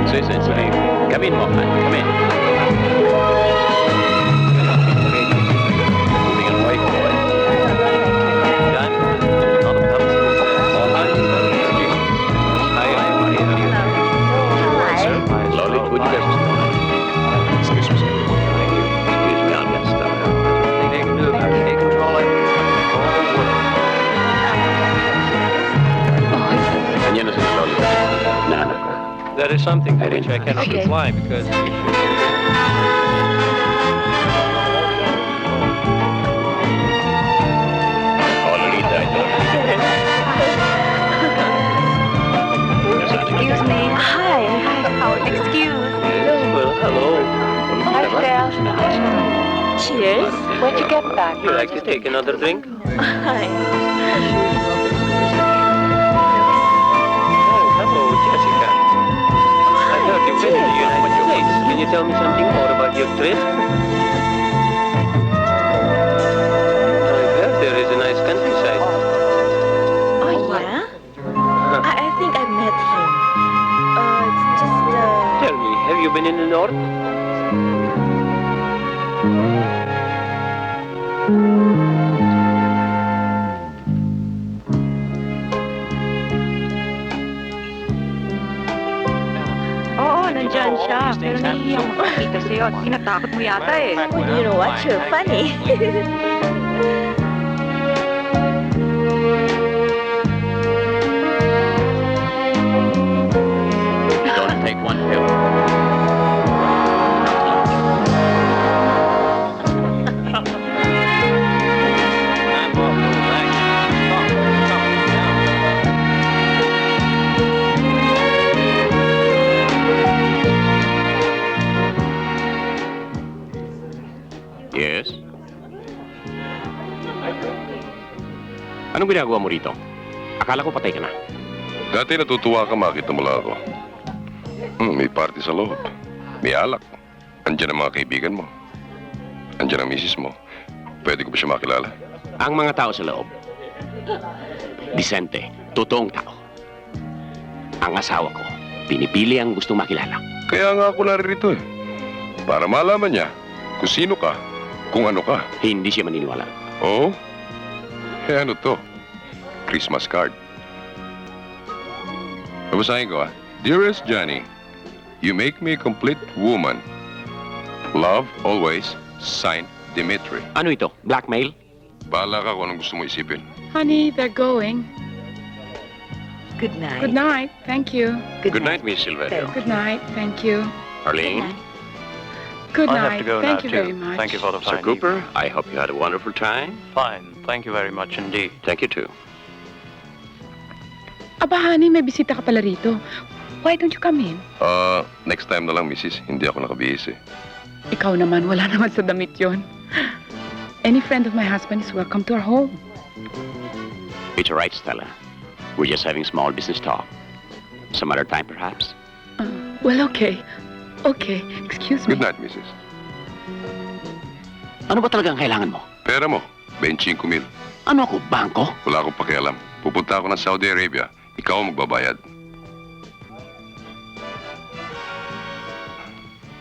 Susan, sige. Come in, Mohan. Come in. Moving on, white boy. Done. Not a thumbs. Mohan. Hi, Maria. Slowly, would you guys... Excuse me, sir. Thank you. Excuse me, I'll get started. They can do that. They control it. Kanya na sila, Lolo. Naanak ko. There is something to which I cannot reply because Already died. Excuse me. Hi. Excuse. Well, hello. Hi, Phil. Cheers. When'd you get back? you like to take another drink? Hi. Oh, hello, Jessica. I heard you've been in the United States. Can you tell me something more about your trip? I heard there is a nice countryside. Oh, yeah? I think I met him. It's just, Tell me, have you been in the north? Oo, nandyan siya. Pero nahihiya mo makita sa'yo at tinatakot mo yata eh. you know what? You're funny. You don't take one pill. I'm off to relax. Come now. Yes? Anong ginagawa mo rito? Akala ko patay ka na. Dati natutuwa ka makita mo lang ako. May party sa loob. May alak. Andiyan ang mga kaibigan mo. Andiyan ang misis mo. Pwede ko ba siya makilala? Ang mga tao sa loob. Disente, totoong tao. Ang asawa ko, pinipili ang gustong makilala. Kaya nga ako naririto eh. Para malaman niya kung sino ka, kung ano ka. Hindi siya maniniwala. Oo? Eh ano to? Christmas card. Babasahin ko ah. Dearest Johnny, you make me a complete woman. Love always, signed Dimitri. Ano ito? Blackmail? Bahala ka kung anong gusto mo isipin. Honey, they're going. Good night. Good night. Thank you. Good night, Miss Silverio. Good night. Thank you. Arlene? Good I night. have to go Thank now, you too. very much. Thank you for the Sir fine Cooper, evening. I hope you had a wonderful time. Fine. Thank you very much indeed. Thank you too. Aba, honey, may bisita ka pala rito. Why don't you come in? Next time na lang, Mrs. Hindi ako nakabihis eh. Ikaw naman, wala naman sa damit yon. Any friend of my husband is welcome to our home. It's all right, Stella. We're just having small business talk. Some other time, perhaps? Well, okay. Okay. Excuse me. Good night, Mrs. Ano ba talagang kailangan mo? Pera mo, 25,000. Ano ako, bangko? Wala akong pakialam. Pupunta ako ng Saudi Arabia. Ikaw ang magbabayad.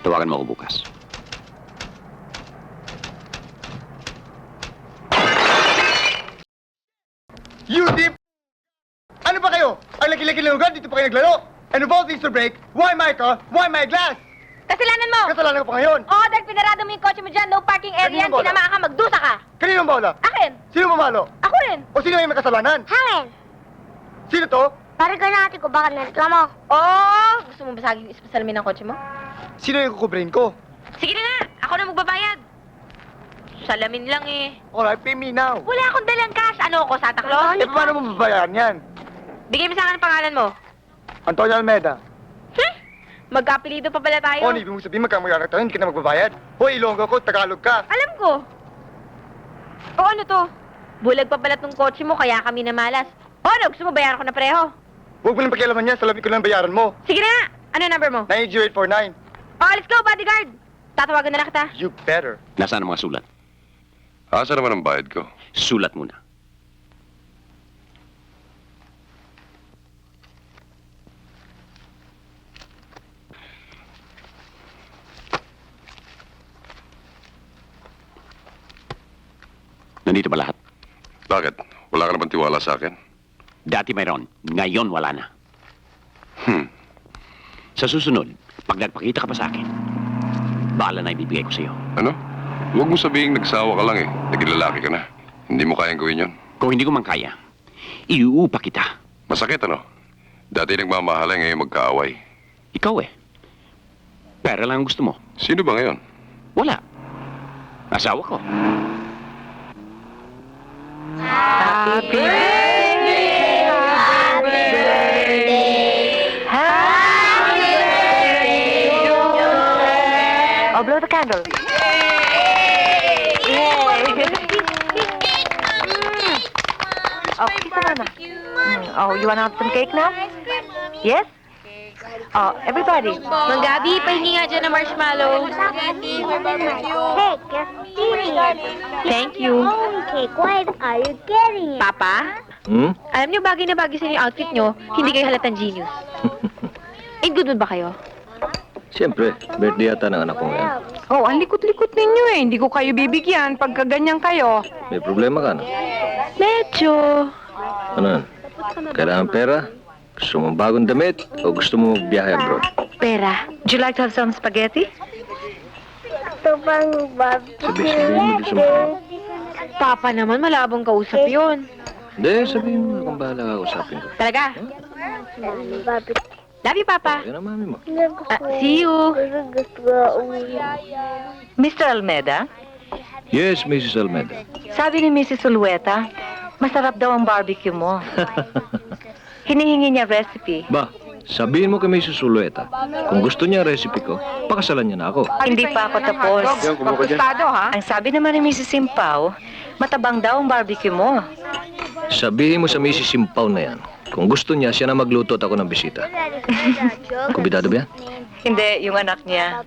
Tawagan mo ako bukas. You dip! Ano ba kayo? Ang laki-laki ng lugar, dito pa kayo naglaro? And about Easter break, why my car? Why my glass? Kasalanan mo! Kasalanan ko pa ngayon. Oo, dahil pinarado mo yung kotse mo dyan, no parking area, Kanino bola? tinamaan ka, magdusa ka! Kaninong bola? Akin! Sino mamalo? Ako rin! O sino may kasalanan? Hangin! Sino to? Parang ka natin ko, baka nareklamo. Oo! Gusto mo basagin yung salamin ng kotse mo? Sino yung kukubrain ko? Sige na nga! Ako na magbabayad! Salamin lang eh. Alright, pay me now. Wala akong dalang cash. Ano ako, Santa Claus? Eh, paano mo babayaran yan? Bigay mo sa akin ang pangalan mo. Antonio Almeida. Magkapilido pa pala tayo. O, ibig mo sabihin magkamag-anak tayo, hindi ka na magbabayad. Hoy, Ilonggo ko, Tagalog ka. Alam ko. O ano to? Bulag pa pala tong kotse mo, kaya kami namalas. O ano, gusto mo bayaran ko na pareho? Huwag mo lang pakialaman yan, salamin ko lang bayaran mo. Sige na nga! Ano number mo? 90849. O, let's go, bodyguard! Tatawagan na lang kita. You better. Nasaan ang mga sulat? Asa naman ang bayad ko? Sulat muna. Nandito ba lahat? Bakit? Wala ka naman tiwala sa akin? Dati mayroon, ngayon wala na. Sa susunod, pag nagpakita ka pa sa akin, bahala na ibibigay ko sa'yo. Ano? Huwag mo sabihing nagsawa ka lang eh. Naging lalaki ka na. Hindi mo kayang gawin yon. Kung hindi ko man kaya, iuupa kita. Masakit ano? Dati nagmamahalay, ngayon magkaaway. Ikaw eh. Pera lang ang gusto mo. Sino ba ngayon? Wala. Asawa ko. Happy birthday! Happy birthday! Happy birthday to you! Oh, blow the candle. Oh, kiss the mama. Oh, you wanna have some cake now? Yes? Oh, everybody. Mang Gabi, pahingi nga dyan ng marshmallow. Hey, Christine. Thank you. Cake, why are you getting it? Papa, Hmm? alam niyo bagay na bagay sa inyo yung outfit niyo, hindi kayo halatang genius. In good mood ba kayo? Siyempre, birthday yata ng anak ko ngayon. Oh, ang likot-likot ninyo eh. Hindi ko kayo bibigyan pagka ganyan kayo. May problema ka na? Medyo. Ano yan? Kailangan pera? Gusto mo bagong damit? O gusto mo biyahe abroad? Pera. Would you like to have some spaghetti? Ito bang Sabihin mo gusto mo. Papa naman, malabong kausap yun. Hindi, sabihin mo kung bahala ka usapin ko. Talaga? Love you, Papa. Yan ang mami mo. See you. Mr. Almeda, Yes, Mrs. Almeda. sabi ni Mrs. Ulueta, masarap daw ang barbecue mo. Hinihingi niya recipe. Ba, sabihin mo kay Mrs. Ulueta, kung gusto niya ang recipe ko, pakasalan niya na ako. Hindi pa ako tapos. Pagkustado, ha? Ang sabi naman ni Mrs. Simpao, matabang daw ang barbecue mo. Sabihin mo sa Mrs. Simpaw na yan, kung gusto niya, siya na magluto at ako ng bisita. Kumbidado ba yan? Hindi, yung anak niya.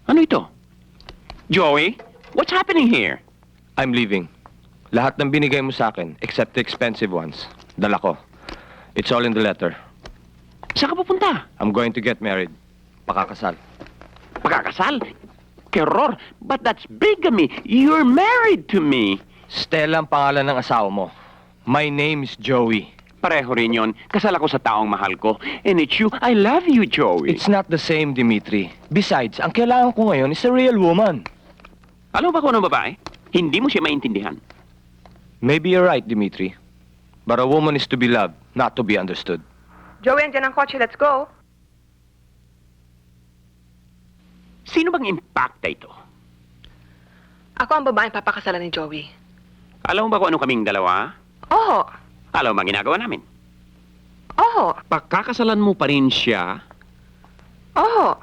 Ano ito? Joey, what's happening here? I'm leaving. Lahat ng binigay mo sa akin, except the expensive ones, dala ko. It's all in the letter. Saan ka pupunta? I'm going to get married. Pakakasal. Pagkakasal? Keror, but that's bigamy. You're married to me. Stella ang pangalan ng asawa mo. My name is Joey. Pareho rin yun. Kasal ako sa taong mahal ko. And it's you. I love you, Joey. It's not the same, Dimitri. Besides, ang kailangan ko ngayon is a real woman. Alam mo ba kung anong babae? Hindi mo siya maintindihan. Maybe you're right, Dimitri. But a woman is to be loved, not to be understood. Joey, andyan ang kotse. Let's go. Sino bang impacta ito? Ako ang babaeng papakasalan ni Joey. Alam mo ba kung ano kaming dalawa? Oo. Alam mo ang ginagawa namin? Oo. Pagkakasalan mo pa rin siya, Oo.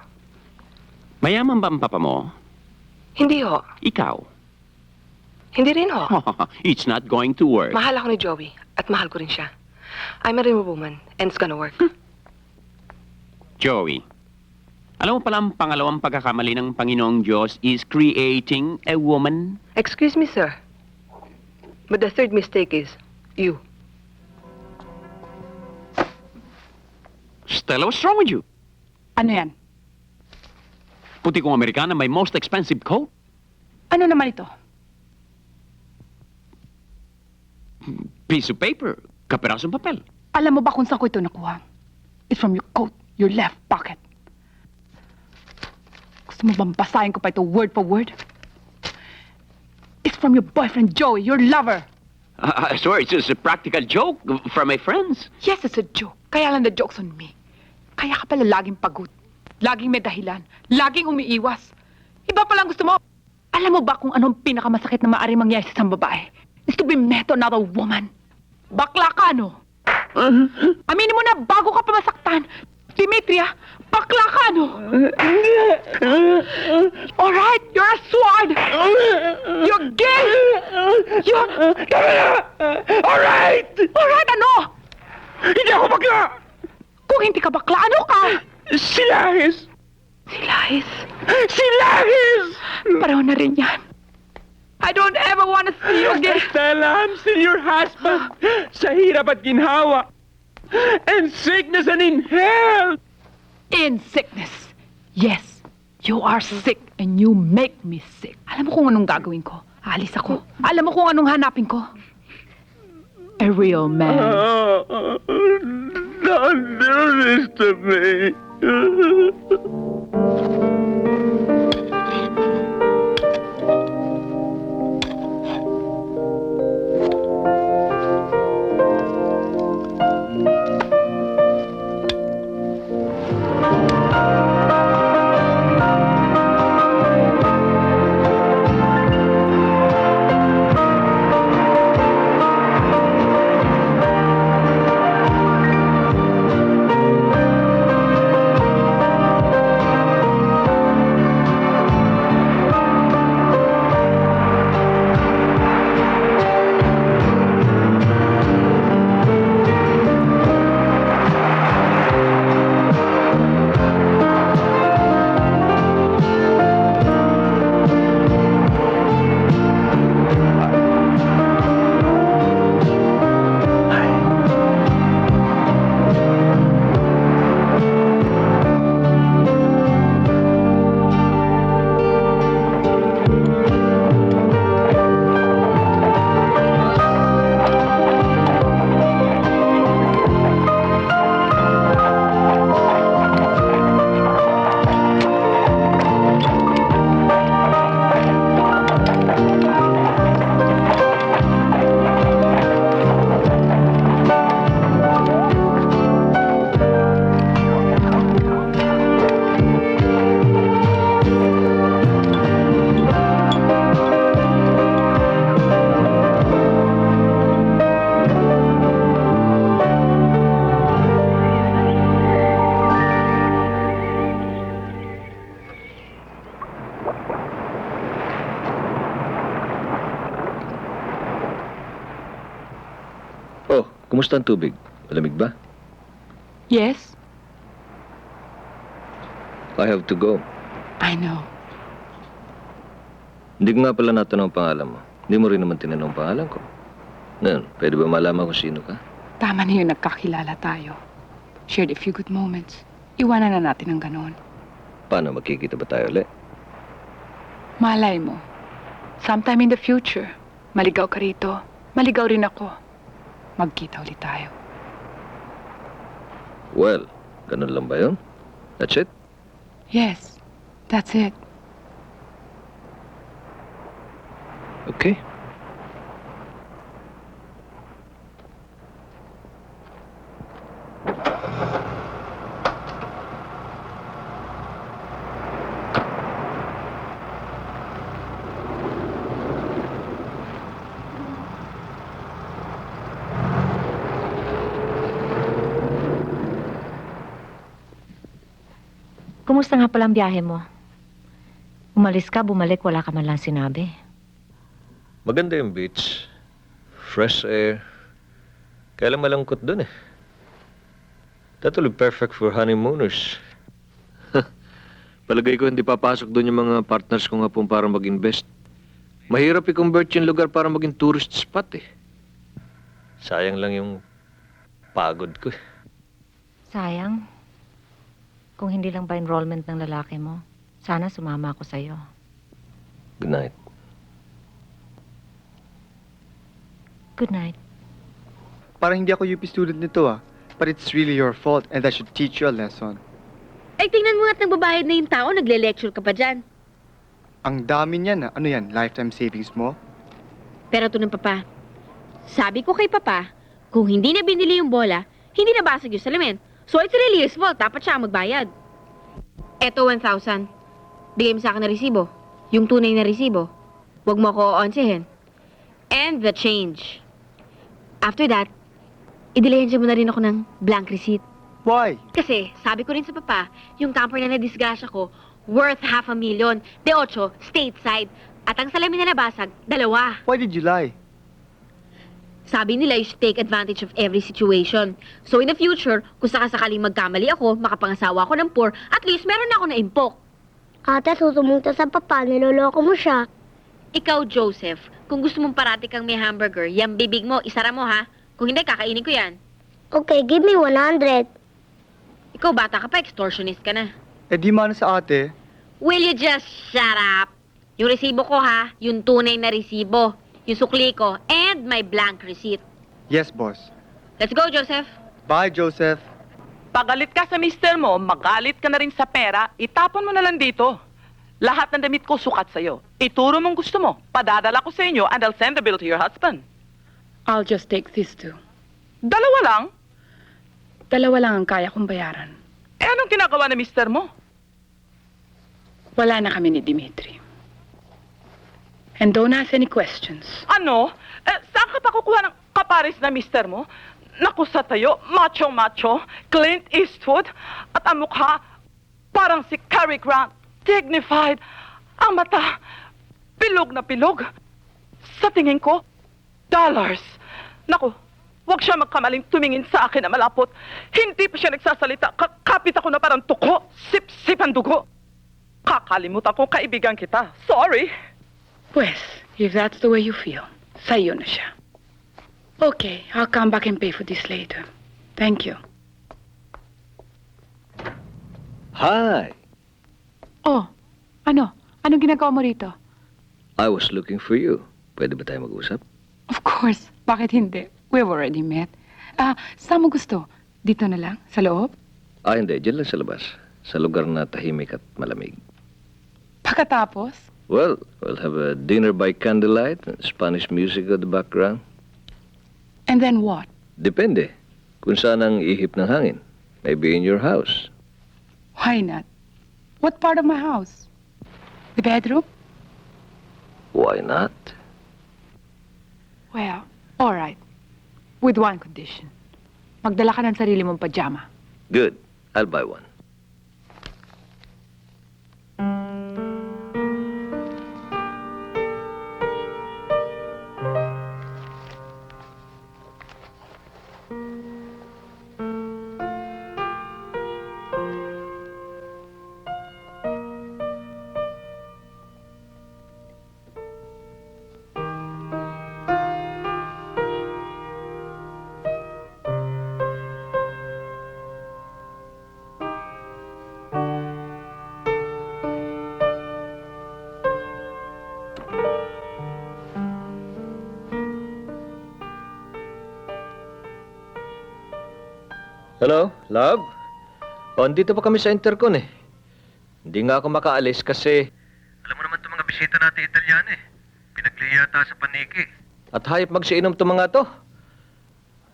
mayaman ba ang papa mo? Hindi ho. Ikaw. Hindi rin ho. It's not going to work. Mahal ako ni Joey at mahal ko rin siya. I'm a real woman and it's gonna work. Joey, alam mo pala ang pangalawang pagkakamali ng Panginoong Diyos is creating a woman? Excuse me, sir. But the third mistake is you. Stella, what's wrong with you? Ano yan? Puti kong Amerikana, may most expensive coat. Ano naman ito? Piece of paper. Kapirasong papel. Alam mo ba kung saan ko ito nakuha? It's from your coat, your left pocket. Gusto mo bang basahin ko pa ito word for word? It's from your boyfriend Joey, your lover. I swear, it's just a practical joke from my friends. Yes, it's a joke. Kaya lang the joke's on me. Kaya ka pala laging pagod. Laging may dahilan. Laging umiiwas. Iba palang gusto mo. Alam mo ba kung anong pinakamasakit na maaari mangyari sa isang babae? Is to be met to another woman. Bakla ka, no? Aminin mo na bago ka pa masaktan. Demetria, bakla ka, no? Alright, you're a sword! You're gay! You're... Alright! Alright, ano? Hindi ako bakla! Kung hindi ka bakla, ano ka? Si Lahis! Si Lahis. Si Lahis! Pareho na rin yan. I don't ever want to see you again. Stella, I'm still your husband. Sa hirap at ginhawa. And sickness and in health. In sickness. Yes, you are sick and you make me sick. Alam mo kung anong gagawin ko? Aalis ako. Alam mo kung anong hanapin ko? A real man. Don't do this to me. Oh, kumusta ang tubig? Malamig ba? Yes, I have to go. I know. Hindi ko nga pala natanong ang pangalan mo. Hindi mo rin naman tinanong ang pangalan ko. Ngayon, pwede ba malaman kung sino ka? Tama na yun, nagkakilala tayo. Shared a few good moments. Iwanan na natin ang ganon. Paano, magkikita ba tayo ulit? Malay mo, sometime in the future, maligaw ka rito, maligaw rin ako. Magkita ulit tayo. Well, ganun lang ba yun? That's it? Yes, that's it. Okay. Kumusta nga pala ang biyahe mo? Umalis ka, bumalik, wala ka man lang sinabi. Maganda yung beach. Fresh air. Kaya lang malangkot dun eh. That will be perfect for honeymooners. Palagay ko hindi papasok dun yung mga partners ko nga po para mag-invest. Mahirap i-convert yung lugar para maging tourist spot eh. Sayang lang yung pagod ko eh. Sayang. Kung hindi lang ba enrollment ng lalaki mo, sana sumama ako sa'yo. Good night. Good night. Parang hindi ako UP student nito ah. But it's really your fault and I should teach you a lesson. Ay, tingnan mo nga't nagbabayad na yung tao, nagle-lecture ka pa dyan. Ang dami niyan ah. Ano yan, lifetime savings mo? Pero ito ng papa. Sabi ko kay papa, kung hindi na binili yung bola, hindi na basag yung salamin. So it's really his fault, dapat siya ang magbayad. Eto 1,000. Bigay mo sa akin na resibo. Yung tunay na resibo. Huwag mo ako onsehin. And the change. After that, idilensya mo na rin ako ng blank receipt. Why? Kasi, sabi ko rin sa papa, yung camper na nadisgrasya ko, worth 500,000. De 8, stateside. At ang salamin na nabasag, 2. Why did you lie? Sabi nila, you should take advantage of every situation. So in the future, kung sakasakaling magkamali ako, makapangasawa ako ng poor, at least meron na ako na impok. Ate, susumunta sa papa, niloloko mo siya. Ikaw, Joseph, kung gusto mong parati kang may hamburger, yung bibig mo, isara mo ha. Kung hindi, kakainin ko yan. Okay, give me 100. Ikaw, bata ka pa, extortionist ka na. Eh di mana sa ate. Will you just shut up? Yung resibo ko ha, yung tunay na resibo, yung sukli ko, and my blank receipt. Yes, boss. Let's go, Joseph. Bye, Joseph. Pagalit ka sa mister mo, magalit ka na rin sa pera, itapon mo na lang dito. Lahat ng damit ko sukat sa'yo. Ituro mong gusto mo. Padadala ko sa inyo and I'll send the bill to your husband. I'll just take these two. Dalawa lang? Dalawa lang ang kaya kong bayaran. Eh, anong ginagawa ng mister mo? Wala na kami ni Dimitri. And don't ask any questions. Ano? Saan ka pa kukuha ng kaparis na mister mo? Naku sa tayo, macho-macho, Clint Eastwood, at ang mukha, parang si Cary Grant, dignified, ang mata, pilog na pilog. Sa tingin ko, dollars. Naku, huwag siya magkamaling tumingin sa akin na malapot. Hindi pa siya nagsasalita, kakapit ako na parang tuko, sip-sip ang dugo. Kakalimutan kong kaibigan kita. Sorry. Pues, if that's the way you feel, sa'yo na siya. Okay, I'll come back and pay for this later. Thank you. Hi! Oh, ano? Anong ginagawa mo rito? I was looking for you. Pwede ba tayo mag-usap? Of course. Bakit hindi? We've already met. Saan mo gusto? Dito na lang? Sa loob? Hindi. Diyan lang sa labas. Sa lugar na tahimik at malamig. Pagkatapos? Well, we'll have a dinner by candlelight and Spanish music at the background. And then what? Depende. Kung saan ang ihip ng hangin. Maybe in your house. Why not? What part of my house? The bedroom? Why not? Well, all right. With one condition. Magdala ka ng sarili mong pajama. Good. I'll buy one. Hello, love? Andito pa kami sa intercon eh. Hindi nga ako makaalis kasi... Alam mo naman itong mga bisita natin Italiano eh. Pinagliya yata sa paniki. At hayop magsiinom itong mga to.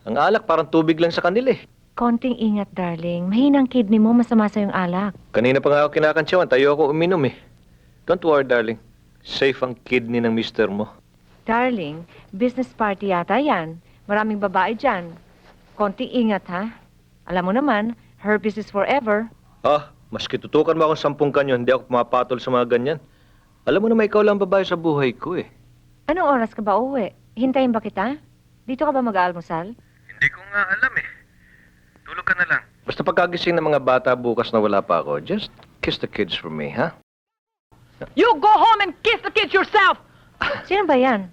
Ang alak parang tubig lang sa kanila eh. Konting ingat, darling. Mahinang kidney mo, masama sa yung alak. Kanina pa nga ako kinakantsawan, tayo ako uminom eh. Don't worry, darling. Safe ang kidney ng mister mo. Darling, business party yata yan. Maraming babae dyan. Konting ingat, ha? Alam mo naman, her business forever. Maski tutukan mo akong 10 kanyo, hindi ako pumapatol sa mga ganyan. Alam mo naman ikaw lang babae sa buhay ko eh. Anong oras ka ba uwi? Hintayin ba kita? Dito ka ba mag-aalmusal? Hindi ko nga alam eh. Tulog ka na lang. Basta pagkagising ng mga bata bukas na wala pa ako, just kiss the kids for me, ha? You go home and kiss the kids yourself! Sino ba yan?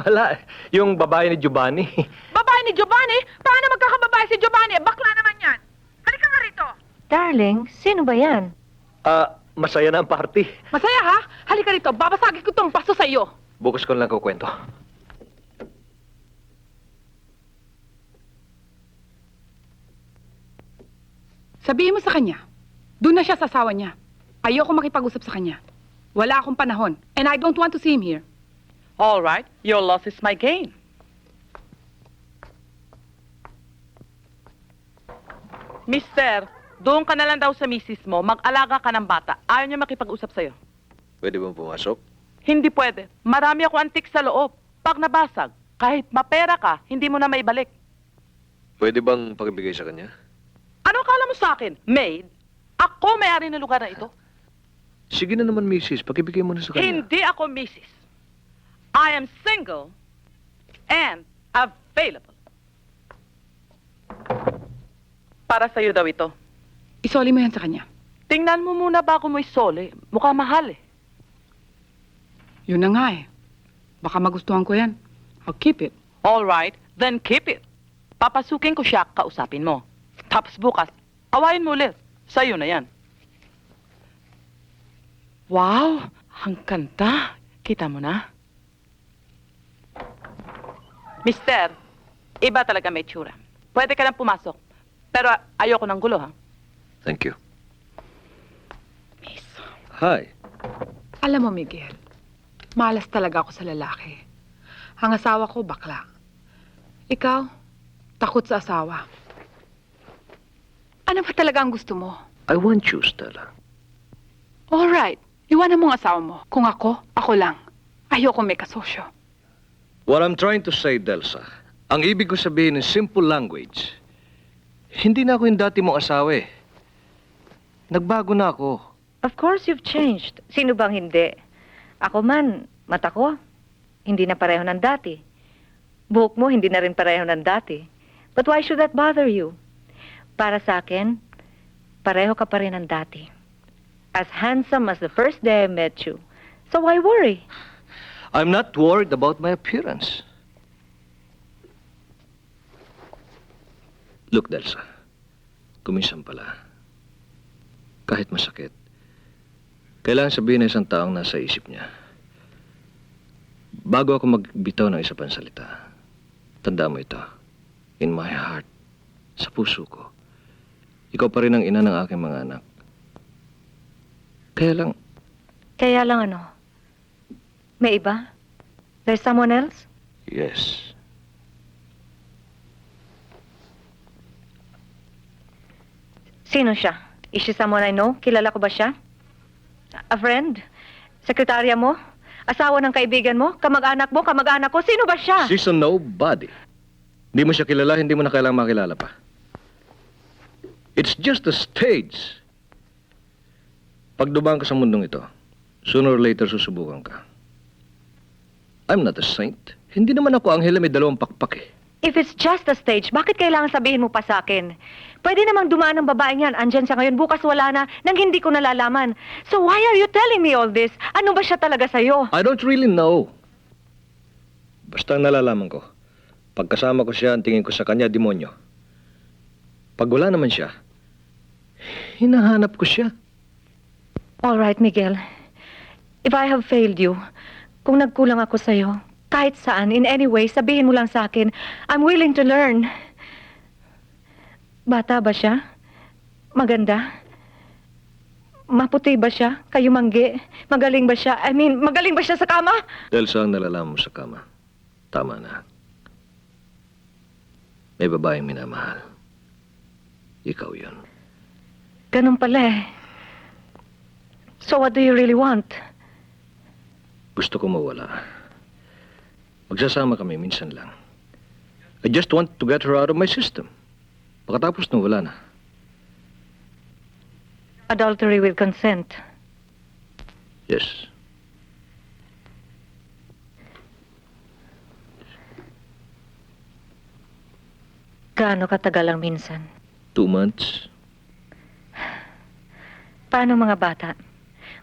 Wala eh. Yung babae ni Giovanni. Babae ni Giovanni? Paano magkakababae si Giovanni? Bakla naman yan. Halika nga rito. Darling, sino ba yan? Masaya na ang party. Masaya ha? Halika rito. Babasagin ko tong baso sa iyo. Bukas ko lang kukwento. Sabihin mo sa kanya, doon na siya sa asawa niya. Ayoko makipag-usap sa kanya. Wala akong panahon, and I don't want to see him here. All right, your loss is my gain. Mister, doon ka na lang daw sa misis mo, mag-alaga ka ng bata. Ayaw niya makipag-usap sa'yo. Pwede bang pumasok? Hindi pwede. Marami ako antik sa loob. Pag nabasag, kahit mapera ka, hindi mo na maibalik. Pwede bang pakibigay sa kanya? Ano kala mo sa akin? Maid? Ako may-ari ng lugar na ito? Sige na naman, misis. Pakibigay mo na sa kanya. Hindi ako misis. I am single and available. Para sa'yo daw ito. Isoli mo yan sa kanya. Tingnan mo muna bago mo isoli. Mukha mahal eh. Yun na nga eh. Baka magustuhan ko yan. I'll keep it. All right, then keep it. Papasukin ko siya, kausapin mo. Tapos bukas, awayin mo ulit. Sa'yo na yan. Wow, Ang kanta. Kita mo na? Mister, iba talaga may tsura. Pwede ka lang pumasok. Pero ayoko ng gulo, ha? Thank you. Miss. Hi. Alam mo, Miguel, malas talaga ako sa lalaki. Ang asawa ko, bakla. Ikaw, takot sa asawa. Ano ba talaga ang gusto mo? I want you, Stella. Alright, iwanan mo ang asawa mo. Kung ako lang. Ayoko may kasosyo. What I'm trying to say, Delsa, ang ibig ko sabihin in simple language, hindi na ako yung dati mong asawa eh. Nagbago na ako. Of course you've changed. Sino bang hindi? Ako man, mata ko, hindi na pareho ng dati. Buhok mo, hindi na rin pareho ng dati. But why should that bother you? Para sa akin, pareho ka pa rin ng dati. As handsome as the first day I met you. So why worry? I'm not worried about my appearance. Look, Delsa, kuminsan pala, kahit masakit, kailangan sabihin ng isang taong nasa isip niya. Bago ako magbitaw ng isa pang salita, tanda mo ito, in my heart, sa puso ko, ikaw pa rin ang ina ng aking mga anak. Kaya lang ano? May iba? There's someone else? Yes. Sino siya? Is she someone I know? Kilala ko ba siya? A friend? Sekretarya mo? Asawa ng kaibigan mo? Kamag-anak mo? Kamag-anak ko? Sino ba siya? She's a nobody. Hindi mo siya kilala, hindi mo na kailangang makilala pa. It's just a stage. Pag dumaan ka sa mundong ito, sooner or later susubukan ka. I'm not a saint. Hindi naman ako anghel na may 2 pakpak eh. If it's just a stage, bakit kailangan sabihin mo pa sa akin? Pwede namang dumaan ng babaeng yan. Andyan siya ngayon, bukas wala na, nang hindi ko nalalaman. So why are you telling me all this? Ano ba siya talaga sa'yo? I don't really know. Basta ang nalalaman ko, pagkasama ko siya, ang tingin ko sa kanya, demonyo. Pag wala naman siya, hinahanap ko siya. All right, Miguel. If I have failed you, kung nagkulang ako sa'yo, kahit saan, in any way, sabihin mo lang sa akin, I'm willing to learn. Bata ba siya? Maganda? Maputi ba siya? Kayumanggi? Magaling ba siya? I mean, magaling ba siya sa kama? Dahil sa ang nalalaman mo sa kama, tama na. May babaeng minamahal. Ikaw yun. Ganun pala eh. So what do you really want? Gusto ko mawala. Magsasama kami minsan lang. I just want to get her out of my system. Pagkatapos nung wala na. Adultery with consent. Yes. Gaano katagal ang minsan? 2 months. Paano mga bata?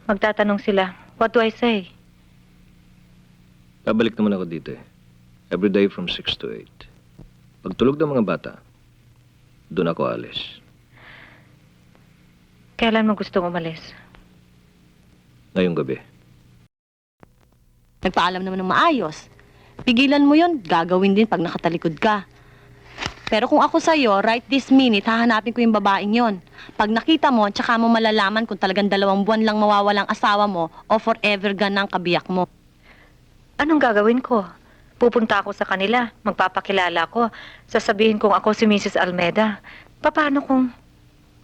Magtatanong sila, what do I say? Babalik naman ako dito eh. Every day from 6 to 8. Pag tulog ng mga bata, doon ako alis. Kailan mo gustong umalis? Ngayong gabi. Nagpaalam naman ng maayos. Pigilan mo yon, gagawin din pag nakatalikod ka. Pero kung ako sa'yo, right this minute, hahanapin ko yung babaeng yon. Pag nakita mo, tsaka mo malalaman kung talagang 2 buwan lang mawawalang asawa mo o forever ganang kabiyak mo. Anong gagawin ko? Pupunta ako sa kanila, magpapakilala ko, sasabihin kong ako si Mrs. Almeda. Paano kung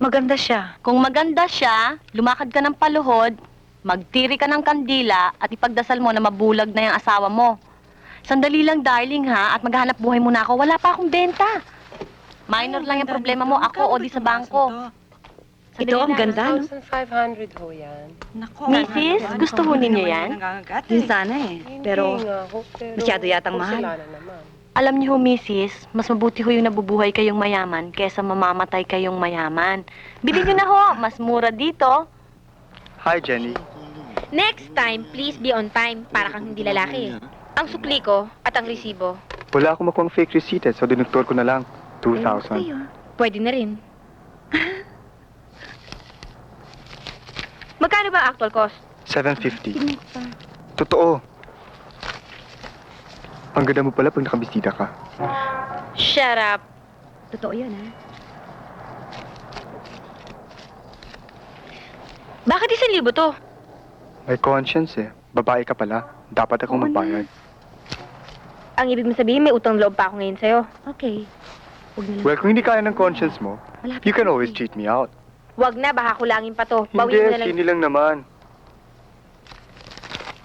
maganda siya? Kung maganda siya, lumakad ka ng paluhod, magtiri ka ng kandila at ipagdasal mo na mabulag na yung asawa mo. Sandali lang, darling, ha? At maghanap buhay muna ako. Wala pa akong benta. Minor lang yung problema mo, ako o di sa bangko. Ito ang ganda, no? 1,500 ho yan. Mrs., gusto ho ninyo yan? Yun sana eh. Pero masyado yatang mahal. Alam niyo ho, Mrs., mas mabuti ho yung nabubuhay kayong mayaman kesa mamamatay kayong mayaman. Bilhin niyo na ho, mas mura dito. Hi, Jenny. Next time, please be on time para kang hindi lalaki. Ang sukli ko at ang resibo. Wala akong makuha fake receipt so dinuktor ko na lang. 2,000. Pwede na rin. Magkano ba ang actual cost? 7:50. Totoo. Ang ganda mo pala pag nakabisita ka. Shut up. Totoo yan, ha? Bakit 1,000 to? May conscience eh. Babae ka pala. Dapat akong magbayad. Ang ibig mo sabihin, may utang loob pa ako ngayon sa'yo. Okay. Huwag na lang. Well, kung hindi kaya ng conscience mo, Malapit you can na always eh. cheat me out. Wag na, baka kulangin pa to. Hindi, Bawiin mo na lang. sini lang naman.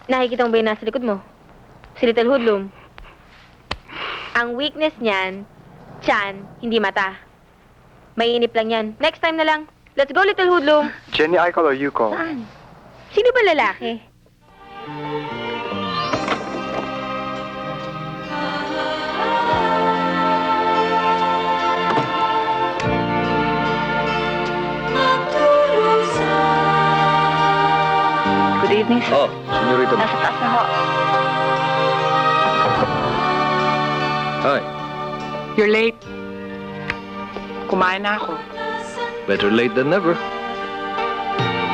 Nakikita mo ba yung nasa likod mo? Si Little Hoodlum. Ang weakness niyan, tiyan, hindi mata. Mainip lang yan. Next time na lang. Let's go, Little Hoodlum. Jenny, I call or you call? Saan? Sino ba lalaki? Good evening, sir. Oh, senyorita. Nasa taas na ho. Hi. You're late. Kumain na ako. Better late than never.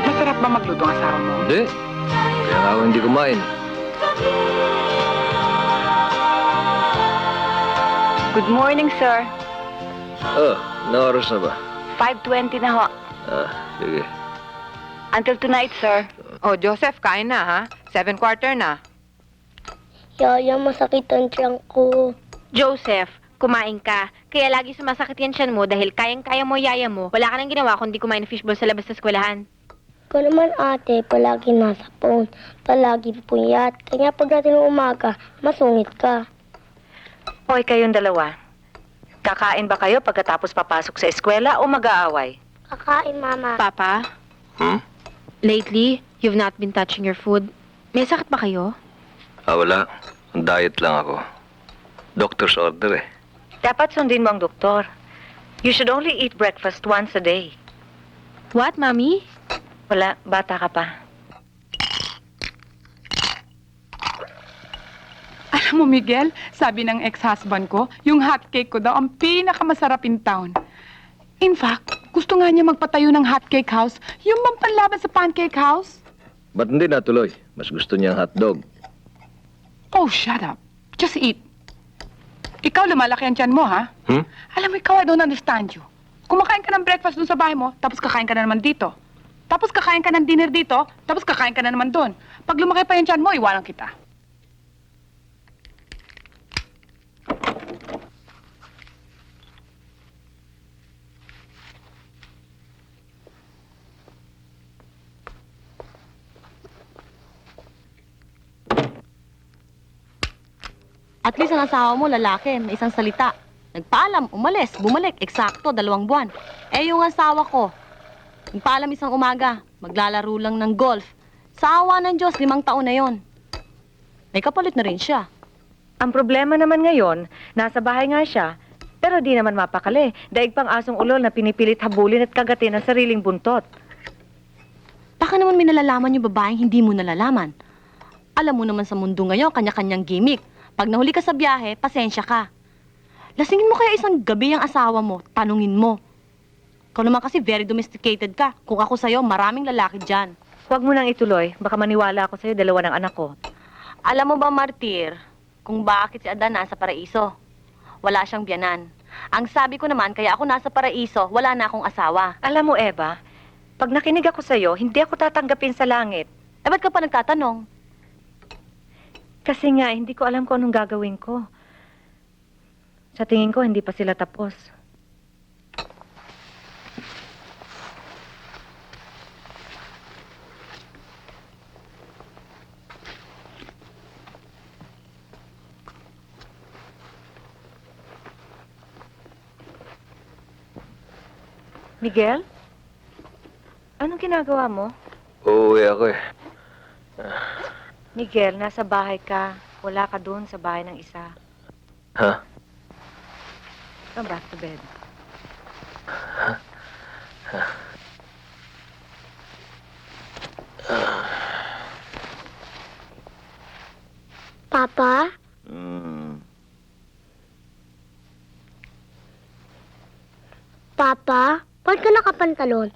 Masarap ba magluto ang asawa mo? Hindi. Kaya nga ako hindi kumain. Good morning, sir. Oh, na oras na ba? 5:20 na ho. Sige. Until tonight, sir. Oh, Joseph, kain na ha? 7:15 na. Yaya, masakit ang tiyan ko. Joseph, kumain ka. Kaya lagi sumasakit yan tiyan mo dahil kayang-kaya mo, yaya mo. Wala ka nang ginawa kundi kumain ng fishball sa labas sa eskwelahan. Ikaw naman ate, palagi nasa phone. Palagi puyat. Kaya pagdating ng umaga, masungit ka. Hoy, kayong dalawa. Kakain ba kayo pagkatapos papasok sa eskwela o mag-aaway? Kakain, mama. Papa, Hmm? lately, you've not been touching your food. May sakit ba kayo? Wala. Ang diet lang ako. Doctor's order eh. Dapat sundin mo ang doktor. You should only eat breakfast once a day. What, Mommy? Wala, bata ka pa. Alam mo, Miguel, sabi ng ex-husband ko, yung hotcake ko daw ang pinakamasarap in town. In fact, gusto nga niya magpatayo ng hotcake house, yung bang panlaban sa pancake house. Ba't hindi natuloy? Mas gusto niya ang hotdog. Oh, shut up. Just eat. Ikaw, lumalaki ang tiyan mo, ha? Hmm? Alam mo, ikaw, I don't understand you. Kumakain ka ng breakfast doon sa bahay mo, tapos kakain ka na naman dito. Tapos kakain ka ng dinner dito, tapos kakain ka na naman doon. Pag lumaki pa yung tiyan mo, iwanan kita. At least ang asawa mo, lalaki, may isang salita. Nagpaalam, umalis, bumalik, eksakto, 2 buwan. Eh yung asawa ko, nagpaalam isang umaga, maglalaro lang ng golf. Sa awa ng Diyos, 5 taon na yon. May kapalit na rin siya. Ang problema naman ngayon, nasa bahay nga siya, pero di naman mapakali. Daig pang asong ulol na pinipilit habulin at kagatin ang sariling buntot. Baka naman may nalalaman yung babaeng hindi mo nalalaman. Alam mo naman sa mundo ngayon, kanya-kanyang gimmick. Pag nahuli ka sa biyahe, pasensya ka. Lasingin mo kaya isang gabi ang asawa mo, tanungin mo. Ikaw naman kasi very domesticated ka. Kung ako sa'yo, maraming lalaki dyan. Huwag mo nang ituloy, baka maniwala ako sa'yo, 2 ng anak ko. Alam mo ba, Martir, kung bakit si Adan nasa paraiso? Wala siyang biyanan. Ang sabi ko naman, kaya ako nasa paraiso, wala na akong asawa. Alam mo, Eva, pag nakinig ako sa'yo, hindi ako tatanggapin sa langit. Eh, ba't ka pa nagtatanong? Kasi nga, hindi ko alam kung anong gagawin ko. Sa tingin ko, hindi pa sila tapos. Miguel? Anong ginagawa mo? Uuwi ako eh. Miguel, nasa bahay ka. Wala ka doon sa bahay ng isa. Ha? Come back to bed. Papa? Papa? Ba't ka nakapantalon?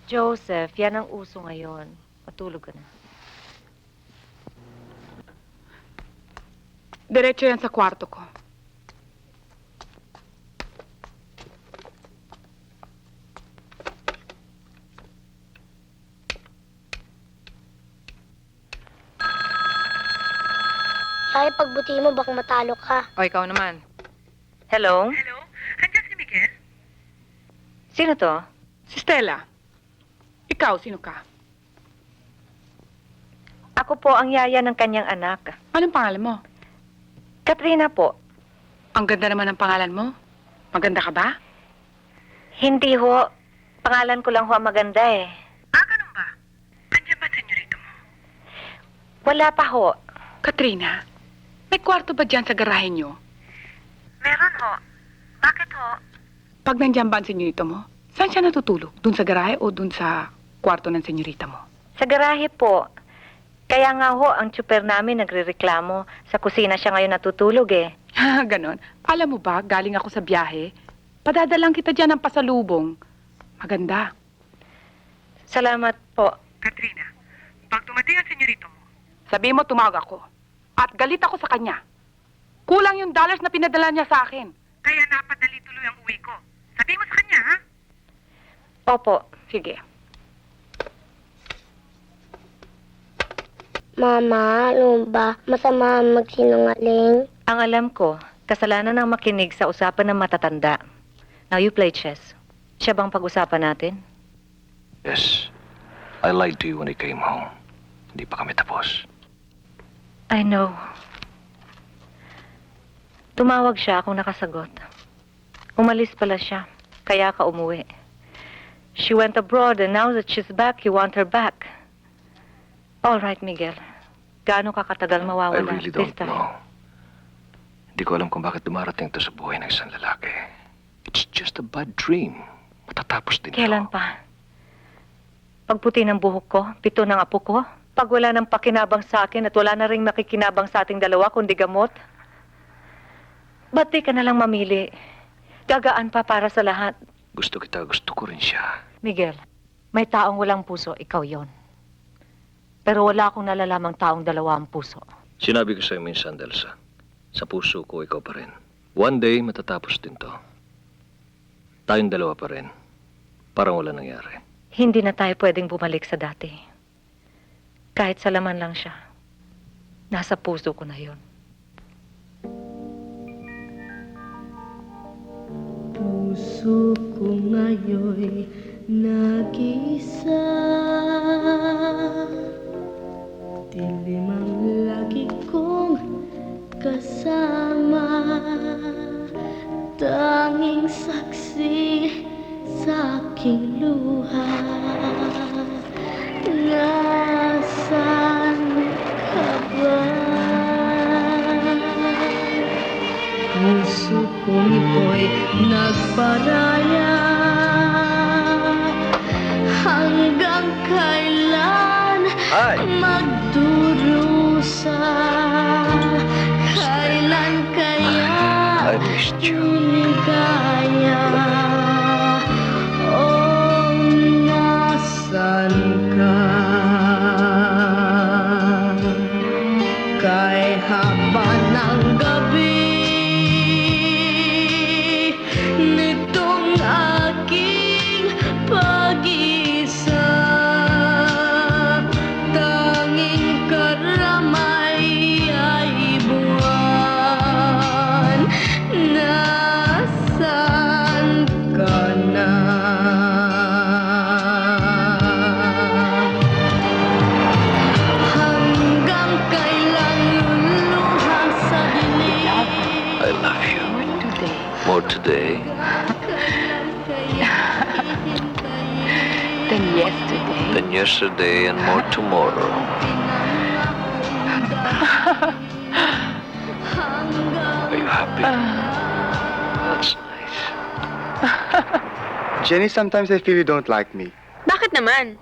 Joseph, yan ang uso ngayon. Matulog ka na. Diretso yan sa kwarto ko. Yaya, pagbutihin mo, baka matalo ka. O, ikaw naman. Hello? Hello? Andiyan si Miguel? Sino to? Si Stella. Ikaw, sino ka? Ako po ang yaya ng kanyang anak. Anong pangalan mo? Katrina po. Ang ganda naman ng pangalan mo. Maganda ka ba? Hindi ho. Pangalan ko lang ho ang maganda eh. Ah, ganun ba? Andiyan ba senyorito mo? Wala pa ho. Katrina, may kwarto ba dyan sa garahe nyo? Meron ho. Bakit ho? Pag nandyan ba ang senyorito mo, saan siya natutulog? Dun sa garahe o dun sa kwarto ng senyorita mo? Sa garahe po. Kaya nga ho, ang tsuper namin nagrereklamo. Sa kusina siya ngayon natutulog eh. Ganon. Alam mo ba, galing ako sa biyahe, padadalang kita dyan ng pasalubong. Maganda. Salamat po. Katrina, pag dumating ang senyorito mo, sabi mo tumawag ako. At galit ako sa kanya. Kulang yung dollars na pinadala niya sa akin. Kaya napadali tuloy ang uwi ko. Sabi mo sa kanya, ha? Opo. Sige. Mama, ano ba? Masama magsinungaling? Ang alam ko, kasalanan ng makinig sa usapan ng matatanda. Now you play chess. Siya bang pag-usapan natin? Yes. I lied to you when I came home. Hindi pa kami tapos. I know. Tumawag siya akong nakasagot. Umalis pala siya, kaya ka umuwi. She went abroad and now that she's back, you want her back. All right, Miguel. Gaano ka katagal I mawawala really this don't time? know. Hindi ko alam kung bakit dumarating to sa buhay ng isang lalaki. It's just a bad dream. Matatapos din Kailan ito. pa? Pagputi ng buhok ko, pito ng apo ko, pag wala ng pakinabang sa akin at wala na ring makikinabang sa ating dalawa kundi gamot, ba't di ka na lang mamili? Gagaan pa para sa lahat. Gusto kita, gusto ko rin siya. Miguel, may taong walang puso, ikaw yon. Pero wala akong nalalamang taong dalawa ang puso. Sinabi ko sa'yo minsan, Delsa. Sa puso ko, ikaw pa rin. One day, matatapos din to. Tayong dalawa pa rin. Parang wala nangyari. Hindi na tayo pwedeng bumalik sa dati. Kahit sa laman lang siya. Nasa puso ko na yon. Puso ko ngayon'y nag-isa. Dilim ang lagi kong kasama. Tanging saksi sa aking luha. Nasaan ka ba? Puso kong ito'y nagparaya. Hanggang kailan magdurusa? Kailan kaya I missed you. ligaya? Oh, nasan ka? Kay haba ng gabi nitong aking pag-isa, tanging karamay ay buwan. Nasaan ka na? Hanggang kailan luluhang sa dilim? I love you. Today. More today. Then yesterday. than yesterday and more tomorrow. Are you happy? That's nice. Jenny, sometimes I feel you don't like me. Bakit naman?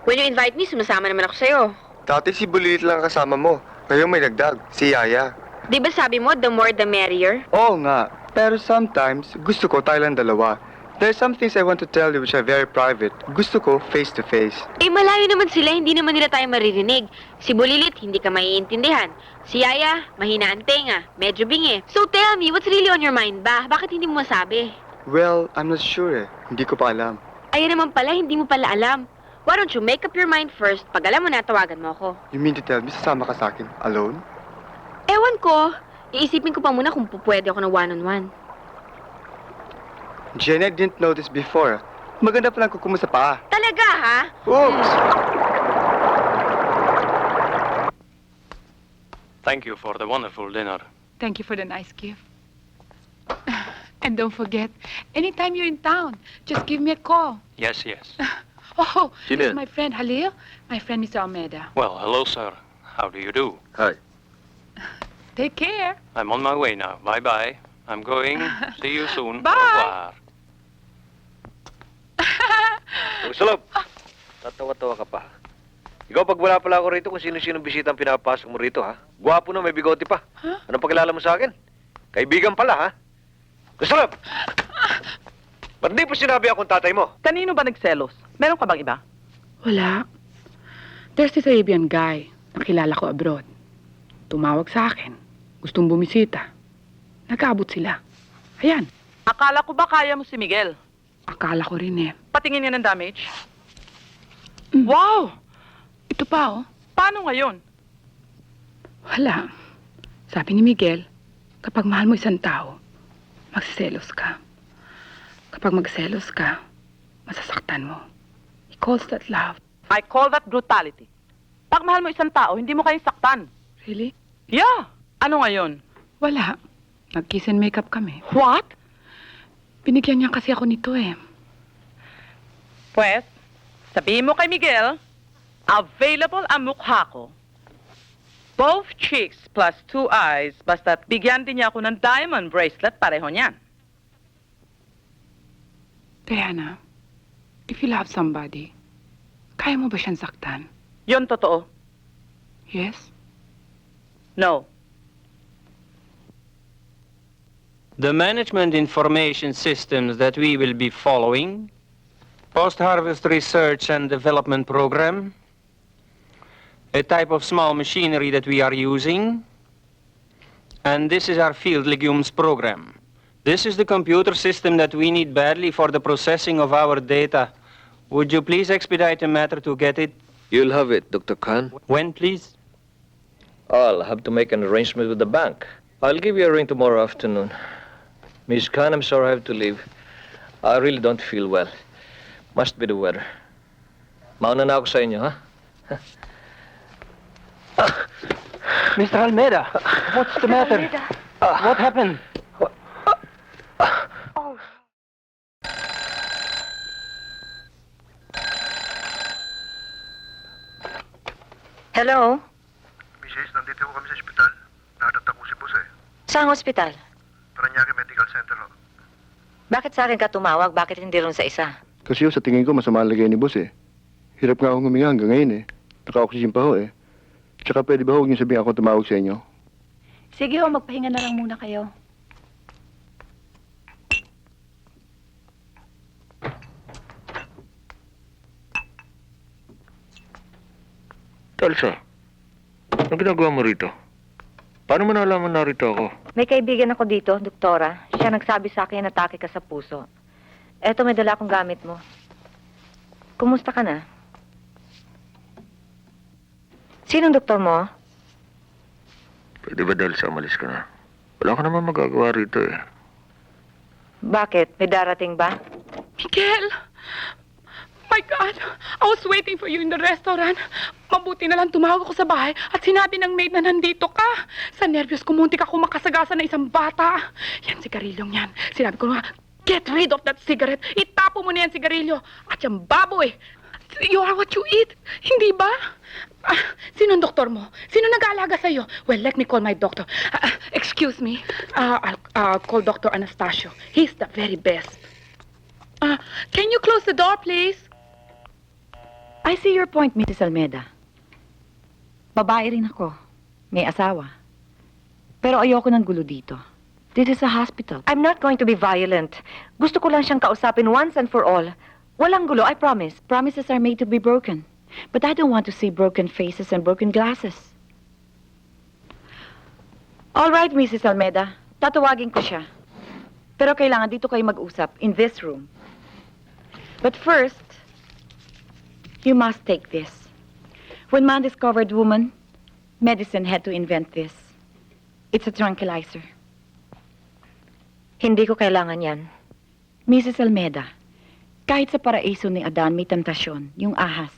When you invite me, sumasama naman ako sa'yo. Dati si Bulilit lang kasama mo. Ngayon may nagdag, si Yaya. Di ba sabi mo, the more the merrier? Oo nga, pero sometimes gusto ko tayong dalawa. There's some things I want to tell you which are very private. Gusto ko face to face. Eh, malayo naman sila, hindi naman nila tayo maririnig. Si Bulilit, hindi ka maiintindihan. Si Yaya, mahina ang tenga, medyo bingi. So tell me, what's really on your mind ba? Bakit hindi mo masabi? Well, I'm not sure eh. Hindi ko pa alam. Ayun naman pala, hindi mo pala alam. Why don't you make up your mind first? Pag alam mo na, tawagan mo ako. You mean to tell me sasama ka sa akin alone? Ewan ko. Iisipin ko pa muna kung pupwede ako ng one-on-one. Jenny, I didn't know this before. Maganda palang kukumo sa paa. Talaga, ha? Oops! Thank you for the wonderful dinner. Thank you for the nice gift. And don't forget, anytime you're in town, just give me a call. Yes, yes. Oh, Sino this is yan? my friend Halil, my friend Mr. Almeida. Well, hello, sir. How do you do? Hi. Take care. I'm on my way now. Bye-bye. I'm going. See you soon. Bye. Au revoir. Salop! Tatawa-tawa ka pa. Ikaw, pag wala pala ako rito, kung sino-sino bisita ang pinapasok mo rito, ha? Gwapo na, may bigote pa. Huh? Anong pakilala mo sa akin? Kaibigan pala, ha? Salop! Ba't di pa sinabi akong tatay mo? Kanino ba nagselos? Meron ka bang iba? Wala. There's this Arabian guy na kilala ko abroad. Tumawag sa akin. Gustong bumisita. Nag-aabot sila. Ayan. Akala ko ba kaya mo si Miguel? Akala ko rin eh. Patingin niya ng damage. Wow! Ito pa oh. Paano ngayon? Wala. Sabi ni Miguel, kapag mahal mo isang tao, magsiselos ka. Kapag magselos ka, masasaktan mo. He calls that love. I call that brutality. Pag mahal mo isang tao, hindi mo kayang saktan. Really? Yeah! Ano ngayon? Wala. Nag-kiss and makeup kami. What? Binigyan niya kasi ako nito eh. Pues, sabihin mo kay Miguel, available ang mukha ko. Both cheeks plus 2 eyes, basta't bigyan din niya ako ng diamond bracelet, pareho niyan. Diana, if you love somebody, kaya mo ba siyang saktan? Yon totoo. Yes? No. The management information systems that we will be following, post-harvest research and development program, a type of small machinery that we are using, and this is our field legumes program. This is the computer system that we need badly for the processing of our data. Would you please expedite the matter to get it? You'll have it, Dr. Khan. When, please? I'll have to make an arrangement with the bank. I'll give you a ring tomorrow afternoon. Miss Khan, I'm sorry I have to leave. I really don't feel well. Must be the weather. Mauna na ako sa inyo, ha? Mr. Almeida, what's the matter? What happened? Hello? Mrs., nandito ko kami sa ospital. Nadatak ko si boss eh. Saan hospital? Paranaque Medical Center. Bakit sa akin ka tumawag? Bakit hindi rin sa isa? Kasi sa tingin ko masama ang lagay ni boss eh. Hirap nga akong huminga hanggang ngayon eh. Naka-oxygen pa ho eh. Tsaka pwede ba huwag niyo sabihin ako tumawag sa inyo? Sige ho, magpahinga na lang muna kayo. Elsa, anong ginagawa mo rito? Paano mo nalaman narito ako? May kaibigan ako dito, doktora. Siya nagsabi sa akin na atake ka sa puso. Eto, may dala akong gamit mo. Kumusta ka na? Sinong doktor mo? Pwede ba dahil sa umalis ka na? Wala ka naman magagawa rito eh. Bakit? May darating ba? Miguel! My God! I was waiting for you in the restaurant. Mabuti na lang tumawag ako sa bahay at sinabi ng maid na nandito ka. Sa nervyos ko, muntik ako makasagasa ng isang bata. Yan, sigarilyong yan. Sinabi ko nga, get rid of that cigarette. Itapo mo na yan sigarilyo. At yung baboy, you are what you eat. Hindi ba? Sino ang doktor mo? Sino nag-aalaga sa'yo? Well, let me call my doctor. Excuse me. I'll call Dr. Anastasio. He's the very best. Can you close the door, please? I see your point, Mrs. Almeida. Babae rin ako. May asawa. Pero ayoko ng gulo dito. This is a hospital. I'm not going to be violent. Gusto ko lang siyang kausapin once and for all. Walang gulo, I promise. Promises are made to be broken. But I don't want to see broken faces and broken glasses. All right, Mrs. Almeida. Tatawagin ko siya. Pero kailangan dito kayo mag-usap, in this room. But first, you must take this. When man discovered woman, medicine had to invent this. It's a tranquilizer. Hindi ko kailangan yan. Mrs. Almeida, kahit sa paraiso ni Adan may tentasyon, yung ahas.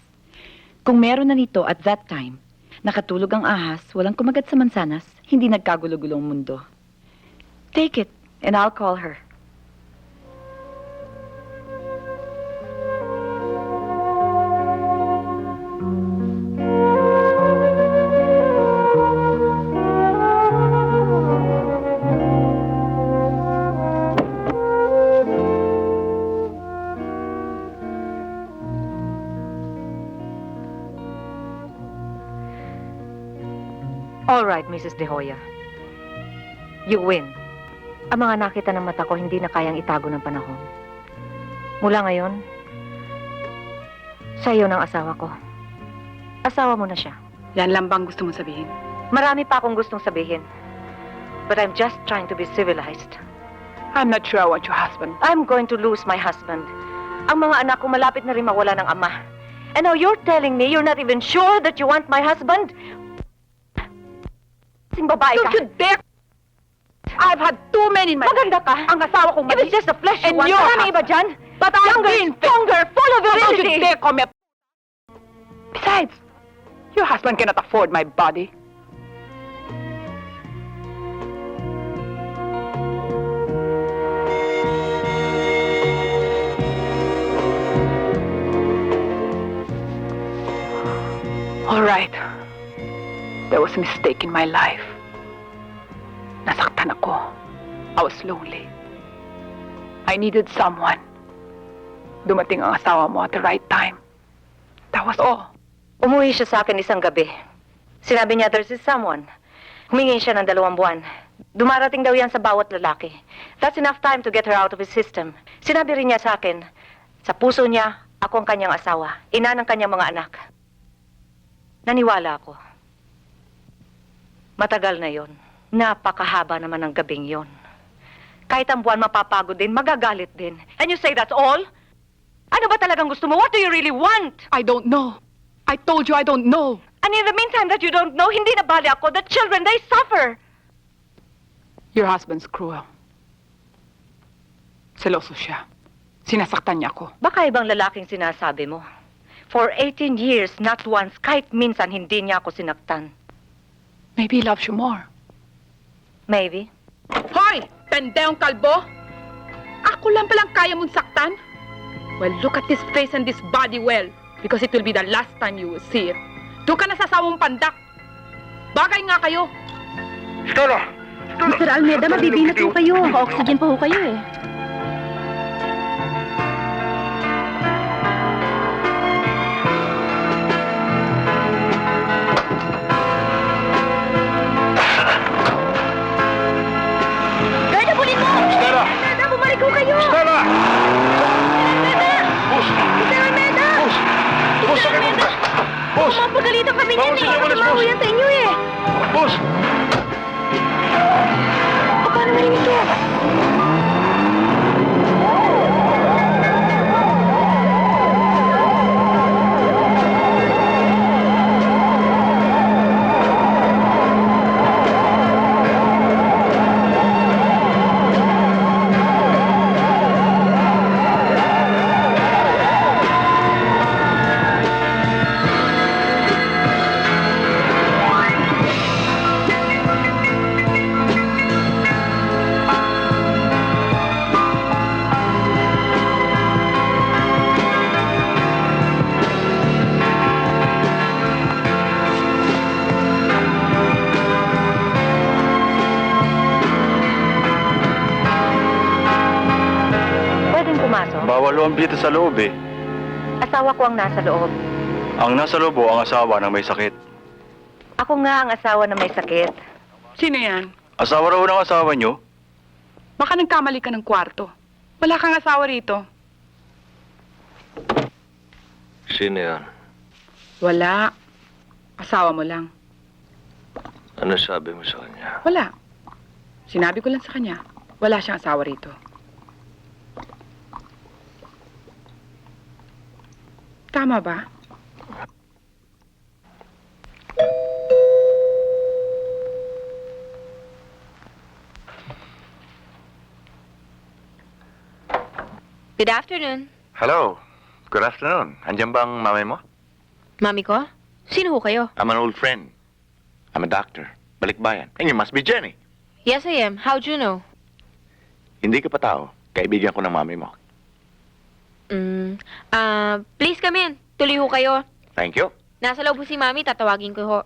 Kung meron na nito at that time, nakatulog ang ahas, walang kumagat sa mansanas, hindi nagkagulo-gulong mundo. Take it, and I'll call her. All right, Mrs. De Hoya. You win. Ang mga nakita ng mata ko hindi na kayang itago ng panahon. Mula ngayon, sa iyo ng asawa ko. Asawa mo na siya. Yan lang bang gusto mong sabihin? Marami pa akong gustong sabihin. But I'm just trying to be civilized. I'm not sure I want your husband. I'm going to lose my husband. Ang mga anak ko malapit na rin mawala ng ama. And now you're telling me you're not even sure that you want my husband? Sing babae ka. Don't you dare! I've had too many in my Maganda ka. Ang asawa kong If it's just the flesh you And want, your marami iba dyan. But I've Younger, been stronger, full of Don't virility. you dare call me a... Besides, your husband cannot afford my body. All right. There was a mistake in my life. Nasaktan ako. I was lonely. I needed someone. Dumating ang asawa mo at the right time. That was all. Umuwi siya sa akin isang gabi. Sinabi niya there's someone. Humingi siya ng 2 buwan. Dumarating daw yan sa bawat lalaki. That's enough time to get her out of his system. Sinabi rin niya sa akin, sa puso niya, ako ang kanyang asawa. Ina ng kanyang mga anak. Naniwala ako. Matagal na yon. Napakahaba naman ng gabing yon. Kahit ang buwan mapapagod din, magagalit din. And you say that's all? Ano ba talagang gusto mo? What do you really want? I don't know. I told you I don't know. And in the meantime that you don't know, hindi na bali ako. The children, they suffer. Your husband's cruel. Seloso siya. Sinasaktan niya ako. Baka ibang lalaking sinasabi mo. For 18 years, not once, kahit minsan hindi niya ako sinaktan. Maybe he loves you more. Maybe. Hoy! Pendehong kalbo! Ako lang palang kaya mong saktan? Well, look at this face and this body well. Because it will be the last time you will see it. Doon ka na sa sawang pandak. Bagay nga kayo. Stella! Mr. Almeida, mabibinat po kayo. Naka-oxygen pa ho kayo eh. Ganda, bulin mo! Stella! Almeida, bumalik ho kayo! Stella! Mr. Almeida! Boss! Boss, sakit mo! Boss! Mapagalitan kami niyan Bawal eh. sila umalis, Masama ho boss. yan sa inyo eh. Boss! Paano naman ito? Pwedeng pumasok. Bawal ho ang bita sa loob eh. Asawa ko ang nasa loob. Ang nasa loob ho ang asawa ng may sakit. Ako nga ang asawa na may sakit. Sino yan? Asawa raw ng asawa nyo? Baka nagkamali ka ng kwarto. Wala kang asawa rito. Sino yan? Wala. Asawa mo lang. Ano sabi mo sa kanya? Wala. Sinabi ko lang sa kanya, wala siyang asawa rito. Tama ba? Good afternoon. Hello. Good afternoon. Andiyan bang mamay mo? Mami ko? Sino ho kayo? I'm an old friend. I'm a doctor. Balikbayan. And you must be Jenny. Yes, I am. How'd you know? Hindi ka pa tao. Kaibigan ko ng mami mo. Please come in. Tuloy ho kayo. Thank you. Nasa loob ho si Mami, tatawagin ko ho.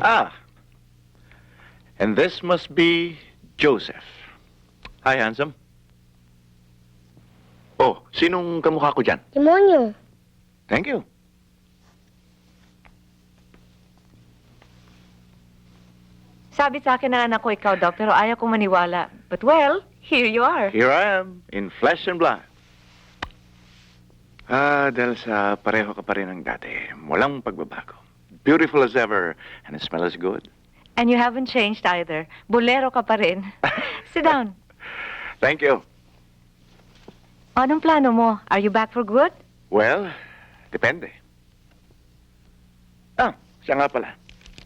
Ah. And this must be Joseph. Hi, handsome. Oh, sinong kamukha ko dyan? Demonyo. Thank you. Sabi sa akin ng anak ko, ikaw daw, pero ayaw kong maniwala. But well, here you are. Here I am, in flesh and blood. Dahil sa pareho ka pa rin ng dati. Walang pagbabago. Beautiful as ever, and the smell is good. And you haven't changed either. Bolero ka pa rin. Sit down. Thank you. Anong plano mo? Are you back for good? Well, depende. Ah, siya nga pala.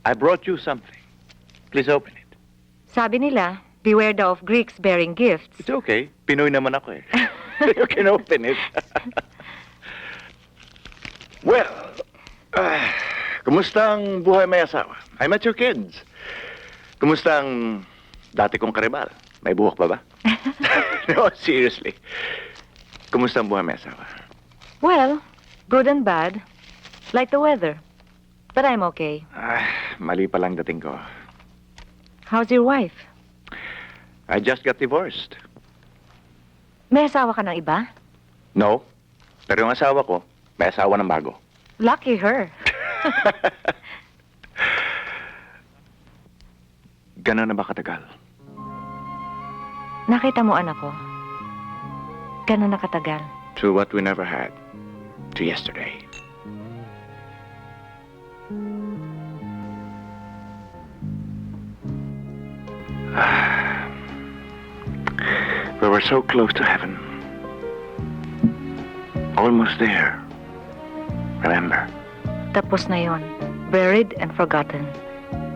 I brought you something. Please open it. Sabi nila, beware daw of Greeks bearing gifts. It's okay. Pinoy naman ako eh. You can open it. Well, kumusta ang buhay may asawa? I met your kids. Kumusta ang dati kong karibal? May buhok pa ba? No, seriously. Kumusta ang buhay may asawa? Well, good and bad. Like the weather. But I'm okay. Mali pa lang dating ko. How's your wife? I just got divorced. May asawa ka ng iba? No, pero yung asawa ko, may asawa ng bago. Lucky her. Gano'n na ba katagal? Nakita mo anak ko? Gano'n na katagal? To what we never had. To yesterday. We were so close to heaven. Almost there. Remember? Tapos na yon. Buried and forgotten.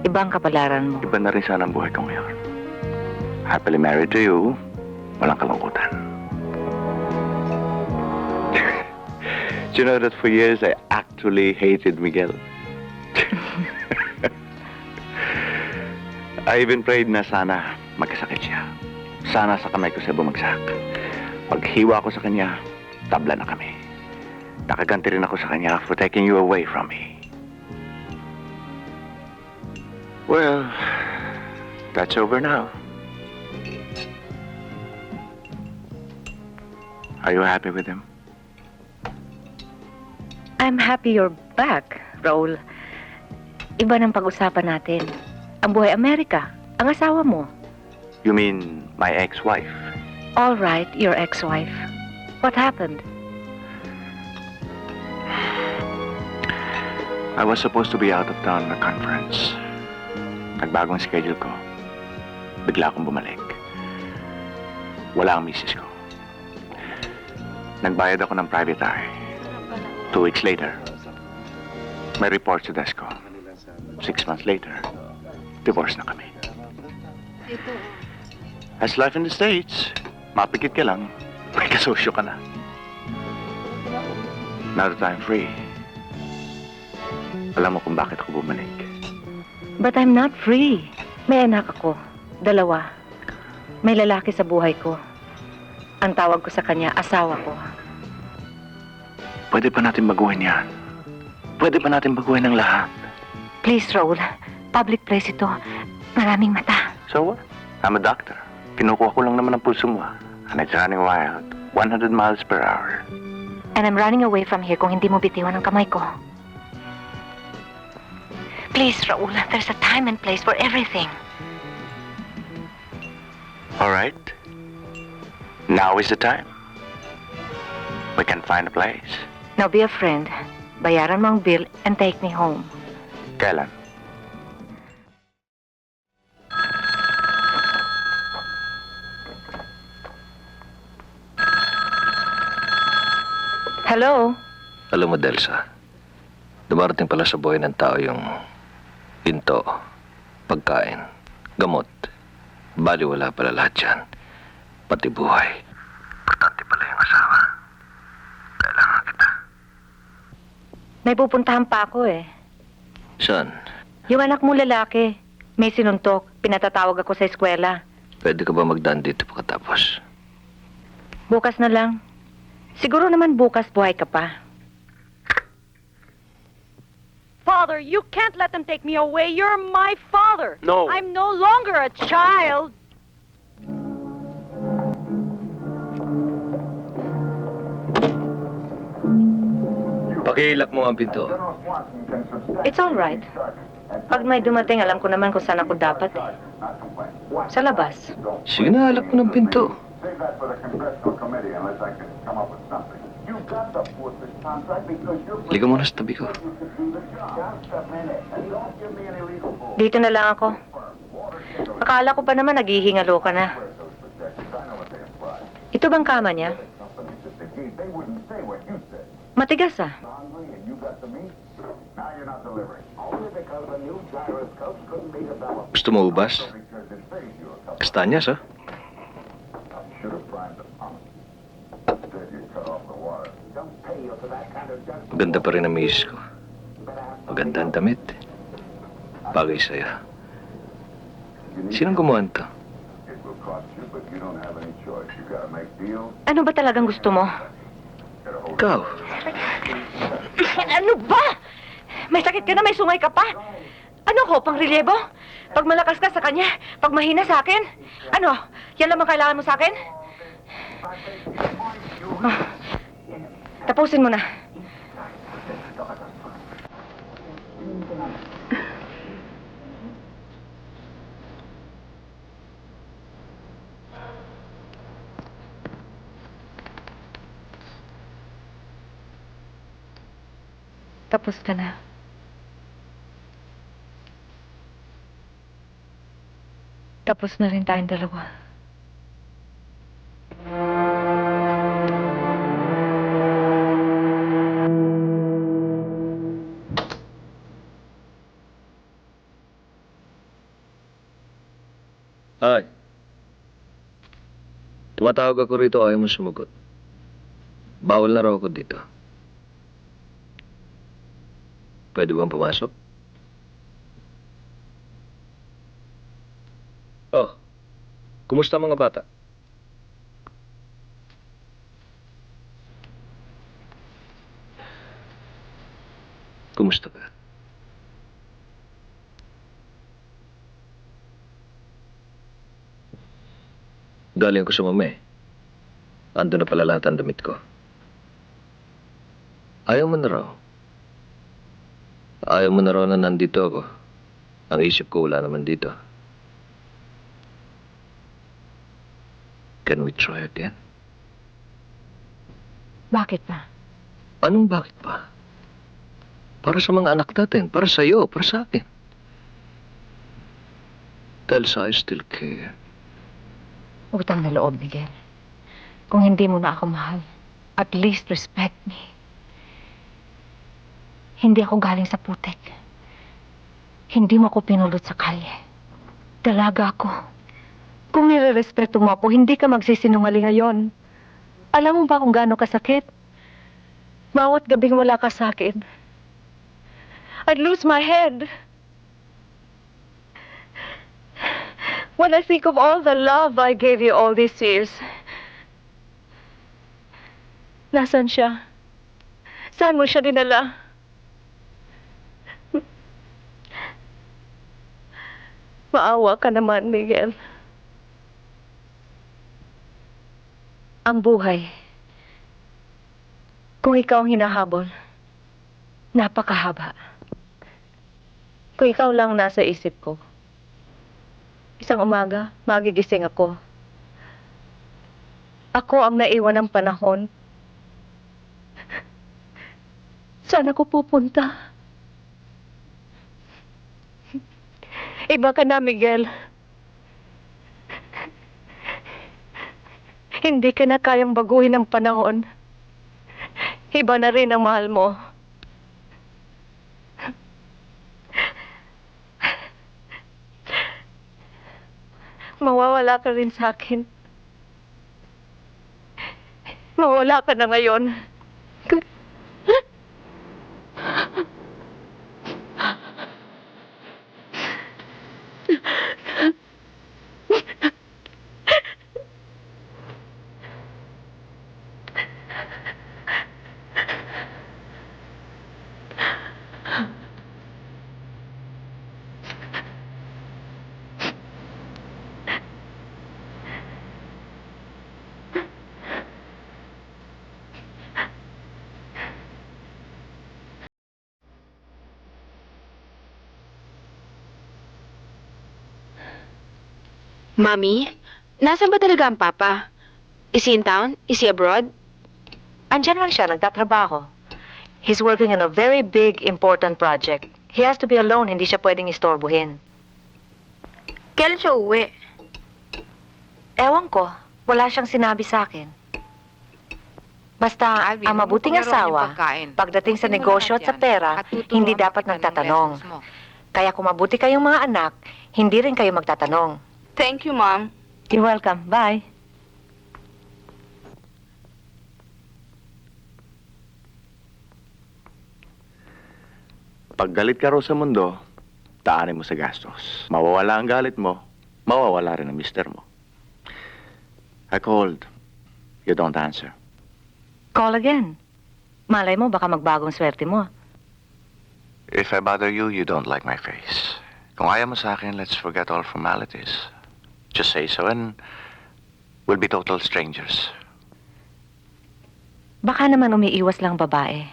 Ibang kapalaran mo. Iba na rin sana ang buhay ko ngayon. Happily married to you. Walang kalungkutan. Do you know that for years I actually hated Miguel? I even prayed na sana magkasakit siya. Sana sa kamay ko siya bumagsak. Paghiwa ko sa kanya, tabla na kami. Nakaganti rin ako sa kanya for taking you away from me. Well, that's over now. Are you happy with him? I'm happy you're back, Raul. Iba ng pag-usapan natin. Ang buhay Amerika, ang asawa mo. You mean my ex-wife? All right, your ex-wife. What happened? I was supposed to be out of town on a conference. Nagbagong schedule ko. Bigla akong bumalik. Wala ang misis ko. Nagbayad ako ng private eye. 2 weeks later, may report sa desk ko. 6 months later, divorce na kami. As life in the States, mapikit ka lang, may kasosyo ka na. Now that I'm free, alam mo kung bakit ako bumalik. But I'm not free. May anak ako. 2. May lalaki sa buhay ko. Ang tawag ko sa kanya, asawa ko. Pwede pa natin baguhin yan. Pwede pa natin baguhin ang lahat. Please, Raul. Public place ito. Maraming mata. So what? I'm a doctor. Kinukuha ko lang naman ang pulso mo. And it's running wild. 100 miles per hour. And I'm running away from here kung hindi mo bitiwan ang kamay ko. Please, Raul. There's a time and place for everything. All right. Now is the time. We can find a place. Now be a friend. Bayaran mo ang bill and take me home. Kailan? Hello? Alam mo, Delsa, dumarating pala sa buhay ng tao yung hinto, pagkain, gamot. Baliwala pala lahat yan. Pati buhay. Importante pala yung asawa. Kailangan kita. May pupuntahan pa ako eh. Saan? Yung anak mo lalaki. May sinuntok. Pinatatawag ako sa eskwela. Pwede ka ba magdaan dito pagkatapos? Bukas na lang. Siguro naman bukas buhay ka pa. Father, you can't let them take me away. You're my father. No. I'm no longer a child. Pakihilak mo ang pinto. It's all right. Pag may dumating, alam ko naman kung saan ako dapat eh. Sa labas. Sige na, halak mo ng pinto. Liga mo na sa tabi ko. Dito na lang ako. Akala ko pa naman naghihingalo ka na. Ito bang kama niya? Matigas ah. Gusto mo ubas? Kastanyas, ah. Ganda pa rin ang misis ko. Maganda ang damit. Bagay sa'yo. Sinong gumawa nito? Ano ba talagang gusto mo? Ikaw. Ano ba? May sakit ka na, may sungay ka pa. Ano ko, pang relievo? Pag malakas ka sa kanya, pag mahina sa akin? Ano, yan lang ang kailangan mo sa akin? Ah, tapusin mo na. Tapos ka na. Tapos na rin tayong dalawa. Ay. Tumatawag ako rito, ayaw mo sumagot. Bawal na raw ako dito. Pwede bang pumasok? Oh, kumusta mga bata? Kumusta ka? Galing ko sa mami. Ando na pala lahat ang damit ko. Ayaw mo na raw. Ayaw mo na raw na nandito ako. Ang isip ko wala naman dito. Can we try again? Bakit ba? Anong bakit pa? Para sa mga anak natin, para sa iyo, para sa akin. Telsa, I still care. Utang na loob, Miguel. Kung hindi mo na ako mahal, at least respect me. Hindi ako galing sa putek. Hindi mo ako pinulot sa kalye. Dalaga ako. Kung nire-respeto mo ako, hindi ka magsisinungaling ngayon. Alam mo ba kung gaano kasakit? Bawat gabing wala ka sa akin, I'd lose my head. When I think of all the love I gave you all these years. Nasaan siya? Saan mo siya dinala? Maawa ka naman, Miguel. Ang buhay, kung ikaw ang hinahabol, napakahaba. Kung ikaw lang nasa isip ko, isang umaga, magigising ako. Ako ang naiwan ng panahon. Saan ako pupunta? Iba ka na, Miguel. Hindi ka na kayang baguhin ang panahon. Iba na rin ang mahal mo. Mawawala ka rin sa akin. Mawala ka na ngayon. Mami, nasaan ba talaga ang papa? Is he in town? Is he abroad? Andyan lang siya, nagtatrabaho. He's working on a very big, important project. He has to be alone, hindi siya pwedeng istorbohin. Kailan siya uwi? Ewan ko, wala siyang sinabi sa akin. Basta, ang mabuting asawa, pagdating sa negosyo at sa pera, hindi dapat nagtatanong. Kaya kung mabuti kayong mga anak, hindi rin kayo magtatanong. Thank you, Mom. You're welcome. Bye. Pag galit ka raw sa mundo, daanin mo sa gastos. Mawawala ang galit mo, mawawala rin ang mister mo. I called. You don't answer. Call again. Malay mo, baka magbagong swerte mo. If I bother you, you don't like my face. Kung ayaw mo sa akin, let's forget all formalities. Just say so and we'll be total strangers. Baka naman umiiwas lang babae.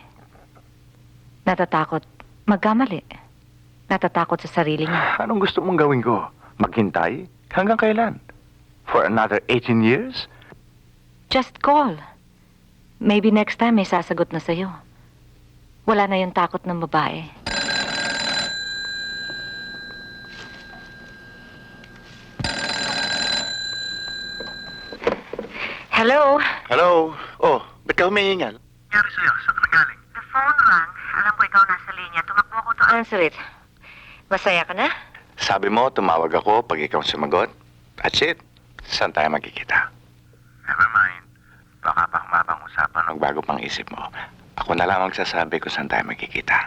Natatakot magkamali. Natatakot sa sarili niya. Anong gusto mong gawin ko? Maghintay? Hanggang kailan? For another 18 years? Just call. Maybe next time may sasagot na sa'yo. Wala na yung takot ng babae. Hello? Hello? Oh, ba't ka humihingal? Nangyari sa'yo? Saan ka nagaling? The phone rang. Alam ko ikaw nasa linya. Tumakbo ako to answer it. Masaya ka na? Sabi mo, tumawag ako pag ikaw sumagot. That's it. Saan tayo magkikita? Never mind. Baka pa humabang usapan o bago pang isip mo. Ako na lang magsasabi kung saan tayo magkikita.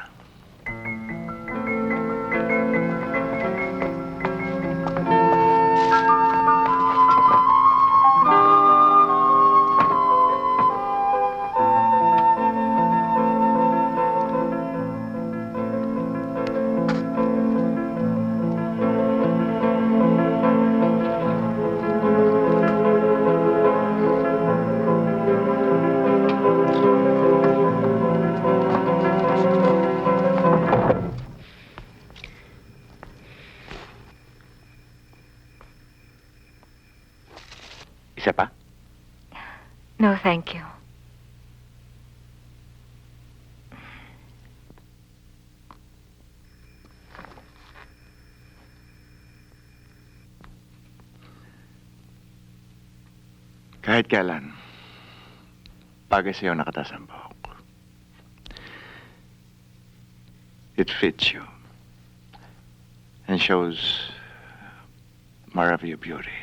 Isa pa? No, thank you. Kahit kailan, bagay sa'yo nakatas ang buhok. It fits you and shows more of your beauty.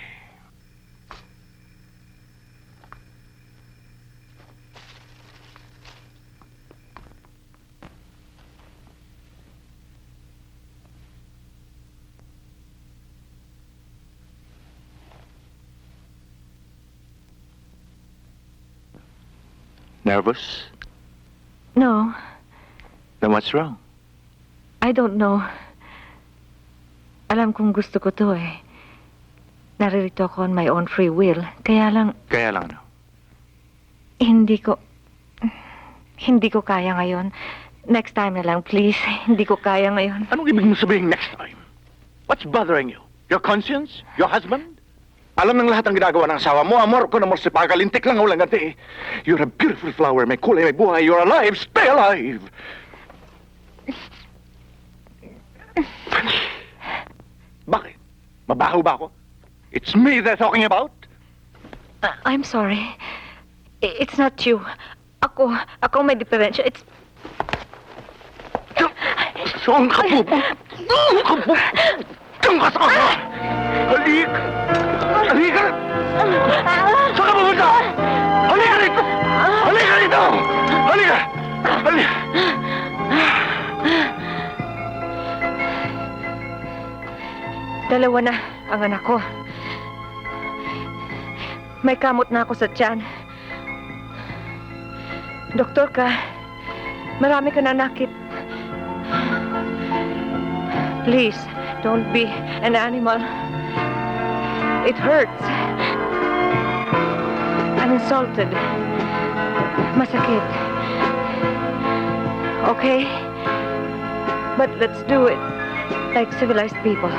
Nervous? No, Then what's wrong? I don't know. Alam kong gusto ko to eh. Naririto ako on my own free will. Kaya lang, Kaya lang ano? hindi ko kaya ngayon. Next time na lang, please. Hindi ko kaya ngayon. Anong ibig mong sabihin next time? What's bothering you? Your conscience? Your husband? Alam ng lahat ang ginagawa ng asawa mo. Amor ko na mo si pagalintik lang ulang ganti. You're a beautiful flower. May kulay, may buhay. You're alive. Stay alive. Bakit? Mabaho ba ako? It's me they're talking about. I'm sorry. It's not you. Ako may diferensya. It's... Saan ka po? Diyan ka sa kanya! Halik! Halika! Saan ka pupunta? Halika rito! Halika rito! Halika! Halika! Dalawa na ang anak ko. May kamot na ako sa tiyan. Doktor ka, marami ka na nakit. Please, don't be an animal. It hurts. I'm insulted. Masakit. Okay? But let's do it like civilized people.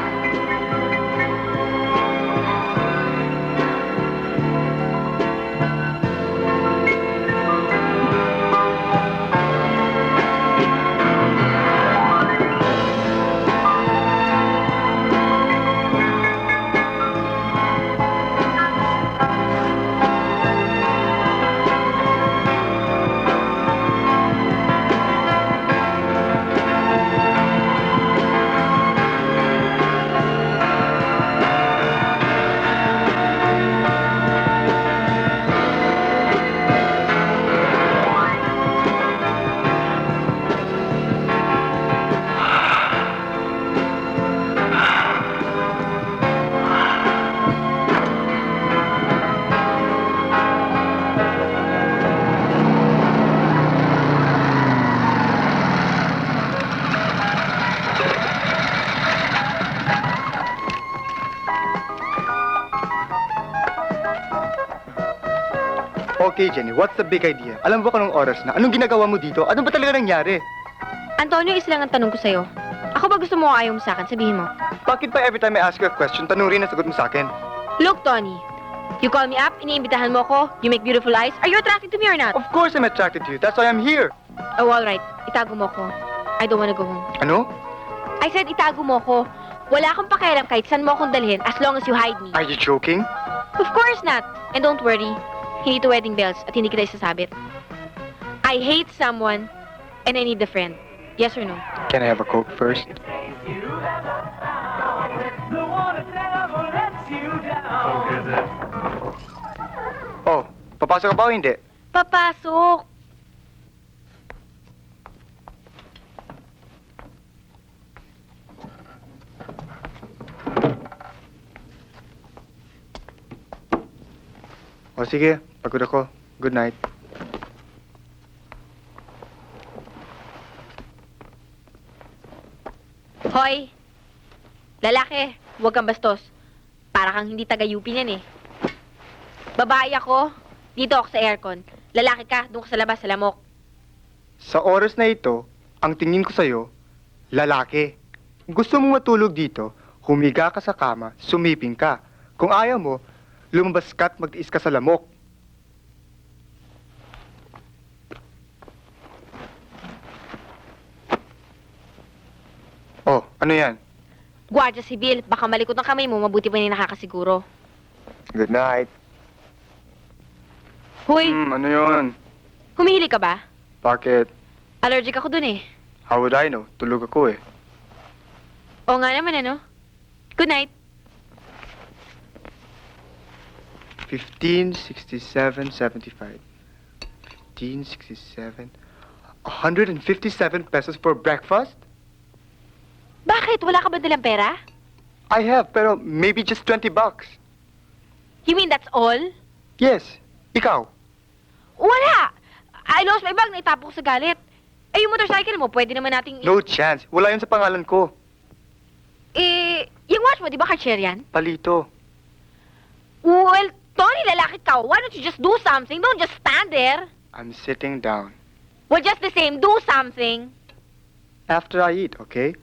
Okay, Jenny, what's the big idea? Alam mo ba kung anong oras na? Anong ginagawa mo dito? Ano ba talaga nangyari? Antonio, isa lang ang tanong ko sa'yo. Ako ba gusto mo o ayaw mo sa akin? Sabihin mo. Bakit ba every time I ask you a question, tanong rin ang sagot mo sa akin? Look, Tony. You call me up, iniimbitahan mo ako, you make beautiful eyes. Are you attracted to me or not? Of course I'm attracted to you. That's why I'm here. Oh, all right. Itago mo ko. I don't wanna go home. Ano? I said itago mo ko. Wala akong pakialam kahit saan mo akong dalhin as long as you hide me. Are you joking? Of course not. And don't worry. Hindi to wedding bells at hindi kita isasabit. I hate someone and I need a friend. Yes or no? Can I have a Coke first? Oh, papasok ka ba o hindi? Papasok. O sige, pagod ako. Good night. Hoy! Lalaki, huwag kang bastos. Para kang hindi taga-UP niyan eh. Babae ako, dito ako sa aircon. Lalaki ka, doon ka sa labas, sa lamok. Sa oras na ito, ang tingin ko sa'yo, lalaki. Kung gusto mong matulog dito, humiga ka sa kama, sumiping ka. Kung ayaw mo, lumabas ka at magtiis ka sa lamok. Oh, ano yan? Guardia Civil, baka malikot ang kamay mo, mabuti pa na nakakasiguro. Good night. Hoy, Ano yun? humihili ka ba? Bakit? Allergic ako dun eh. How would I know? Tulog ako eh. Oo nga naman ano. Good night. 1567.75. 1567. 157 pesos for breakfast? Bakit? Wala ka ba dalang pera? I have, pero maybe just 20 bucks. You mean that's all? Yes. Ikaw? Wala! I lost my bag, naitapo ko sa galit. Eh, yung motorcycle mo, pwede naman nating... No chance. Wala yun sa pangalan ko. Eh, yung watch mo, di ba Cartier yan? Palito. Well, Tony, lalaki ka. Why don't you just do something? Don't just stand there. I'm sitting down. Well, just the same, do something. After I eat, okay?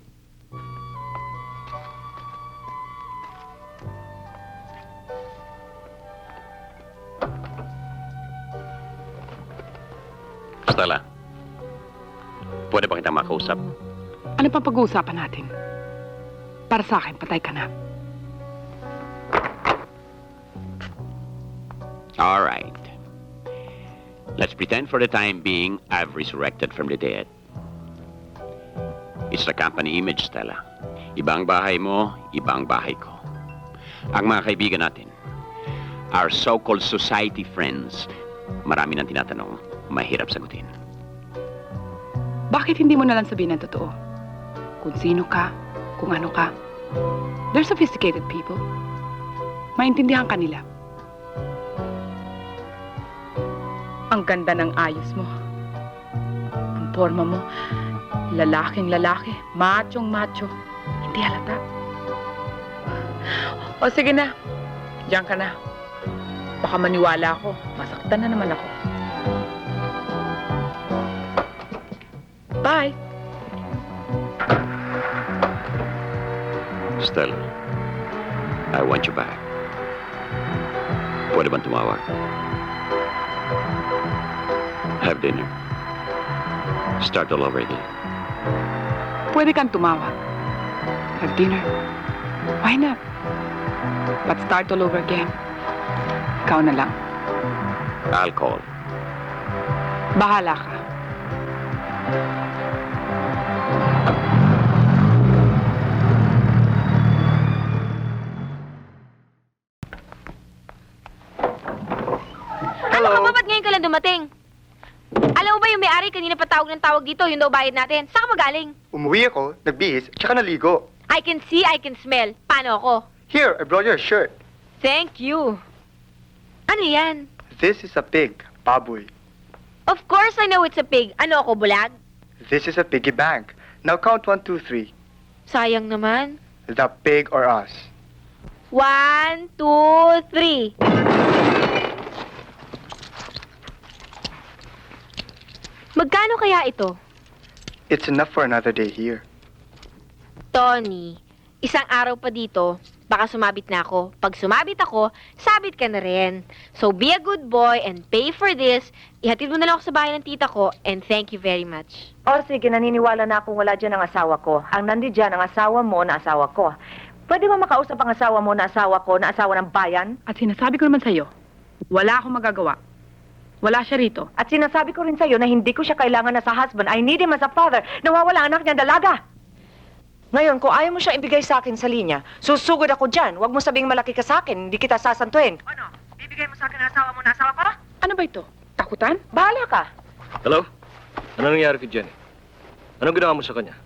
Pwede ba kitang makausap? Ano pa pag-uusapan natin? Para sa akin, patay ka na. All right. Let's pretend for the time being I've resurrected from the dead. It's the company image, Stella. Ibang bahay mo, ibang bahay ko. Ang mga kaibigan natin, our so-called society friends, marami nang tinatanong, mahirap sagutin. Bakit hindi mo nalang sabihin ang totoo? Kung sino ka, kung ano ka. They're sophisticated people. Maintindihan ka nila. Ang ganda ng ayos mo. Ang forma mo. Lalaking lalaki. Machong macho. Hindi halata. O sige na. Diyan ka na. Baka maniwala ako. Masaktan na naman ako. Bye. Stella, I want you back. Pwede bang tumawag? Have dinner. Start all over again. Pwede kang tumawag. Have dinner. Why not? But start all over again. Ikaw na lang. I'll call. Bahala ka. Ano ka ba? Ba't ngayon ka lang dumating? Alam mo ba yung may-ari kanina patawag ng tawag dito, yung daw bayad natin? Saan ka magaling? Umuwi ako, nagbihis, tsaka naligo. I can see, I can smell. Paano ako? Here, I brought you a shirt. Thank you. Ano yan? This is a pig, baboy. Of course I know it's a pig. Ano ako, bulag? This is a piggy bank. Now count 1, 2, 3. Sayang naman. The pig or us. 1, 2, 3. Magkano kaya ito? It's enough for another day here. Tony, isang araw pa dito, baka sumabit na ako. Pag sumabit ako, sabit ka na rin. So be a good boy and pay for this. Ihatid mo na lang ako sa bahay ng tita ko and thank you very much. O sige, naniniwala na akong wala dyan ang asawa ko. Ang nandiyan ang asawa mo na asawa ko. Pwede ba makausap ang asawa mo na asawa ko na asawa ng bayan? At sinasabi ko naman sa'yo, wala akong magagawa. Wala siya rito. At sinasabi ko rin sa'yo na hindi ko siya kailangan na sa husband. I need him as a father. Nawawala ang anak niya dalaga. Ngayon, kung ayaw mo siya ibigay sa akin sa linya, susugod ako dyan. Huwag mo sabing malaki ka sa akin. Hindi kita sasantuin. Ano? Bibigay mo sa akin ang asawa mo na asawa ko? Ano ba ito? Takutan? Bahala ka. Hello? Ano nangyari kay Jenny? Anong ginawa mo sa kanya?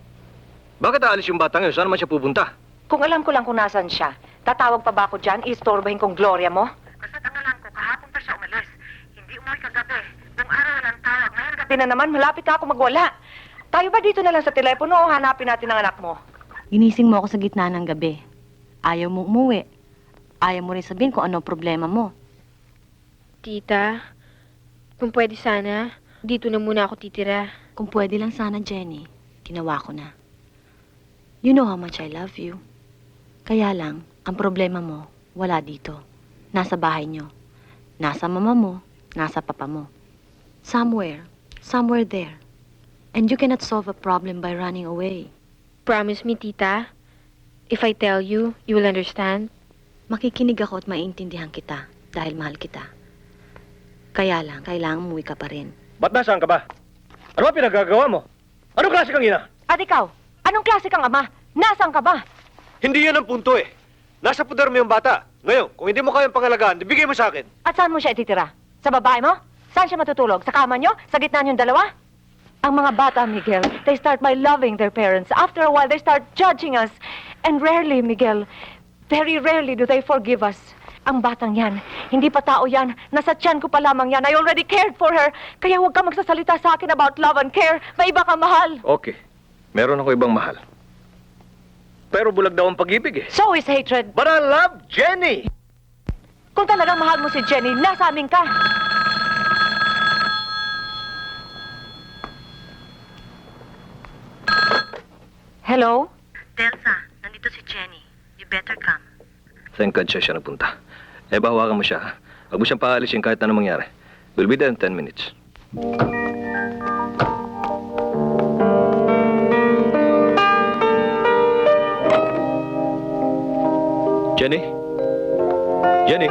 Bakit aalis yung bata ngayon? Saan naman siya pupunta? Kung alam ko lang kung nasan siya, tatawag pa ba ako dyan? Istorbahin kong Gloria mo? Kasi ang alam ko, kahapon pa siya umalis. Hindi umuwi kagabi. Nung araw lang tawag. Ngayon gabi na naman, malapit na ako magwala. Tayo ba dito na lang sa telepono o hanapin natin ang anak mo? Ginising mo ako sa gitna ng gabi. Ayaw mo umuwi. Ayaw mo rin sabihin kung ano ang problema mo. Tita, kung pwede sana, dito na muna ako titira. Kung pwede lang sana, Jenny, ginawa ko na. You know how much I love you. Kaya lang, ang problema mo, wala dito. Nasa bahay nyo. Nasa mama mo, nasa papa mo. Somewhere there. And you cannot solve a problem by running away. Promise me, tita, if I tell you, you will understand? Makikinig ako at maiintindihan kita dahil mahal kita. Kaya lang, kailangan umuwi ka pa rin. Ba't nasaan ka ba? Ano ba pinagagawa mo? Anong klase kang ina? At ikaw, anong klase kang ama? Nasaan ka ba? Hindi yan ang punto eh. Nasa puder mo yung bata. Ngayon, kung hindi mo kayang pangalagaan, ibigay mo sa akin. At saan mo siya ititira? Sa babae mo? Saan siya matutulog? Sa kama nyo? Sa gitna niyong dalawa? Ang mga bata, Miguel, they start by loving their parents. After a while, they start judging us. And rarely, Miguel, very rarely do they forgive us. Ang batang yan, hindi pa tao yan. Nasa tiyan ko pa lamang yan. I already cared for her. Kaya huwag ka magsasalita sa akin about love and care. May iba ka mahal. Okay. Meron ako ibang mahal. Pero bulag daw ang pag-ibig eh. So is hatred. But I love Jenny! Kung talagang mahal mo si Jenny, nasa amin ka. Hello? Delsa, nandito si Jenny. You better come. Thank God siya nagpunta. Eh, bahawakan mo siya. Huwag mo siyang paalisin kahit anong mangyari. We'll be there in 10 minutes. Jenny? Jenny?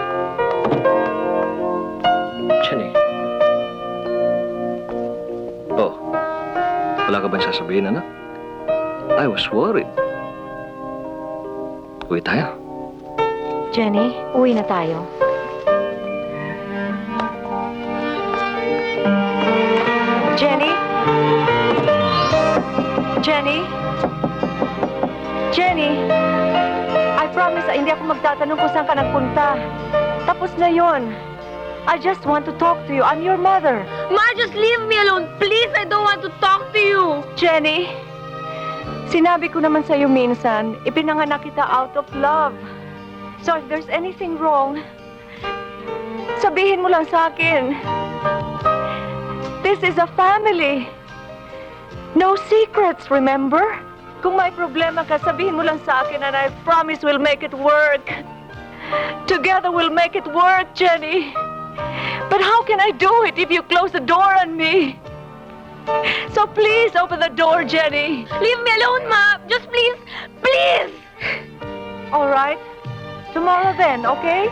Jenny? Oh, wala ka ba sasabihin, anak? I was worried. Uwi tayo. Jenny, uwi na tayo. Jenny? Jenny? Jenny? I promise hindi ako magtatanong kung saan ka nagpunta. Tapos na yon. I just want to talk to you. I'm your mother. Ma, just leave me alone. Please, I don't want to talk to you. Jenny, sinabi ko naman sa'yo minsan, ipinanganak kita out of love. So if there's anything wrong, sabihin mo lang sa akin. This is a family. No secrets, remember? Kung may problema ka, sabihin mo lang sa akin and I promise we'll make it work. Together we'll make it work, Jenny. But how can I do it if you close the door on me? So please open the door, Jenny. Leave me alone, Ma. Just please, please. All right. Tomorrow then, okay?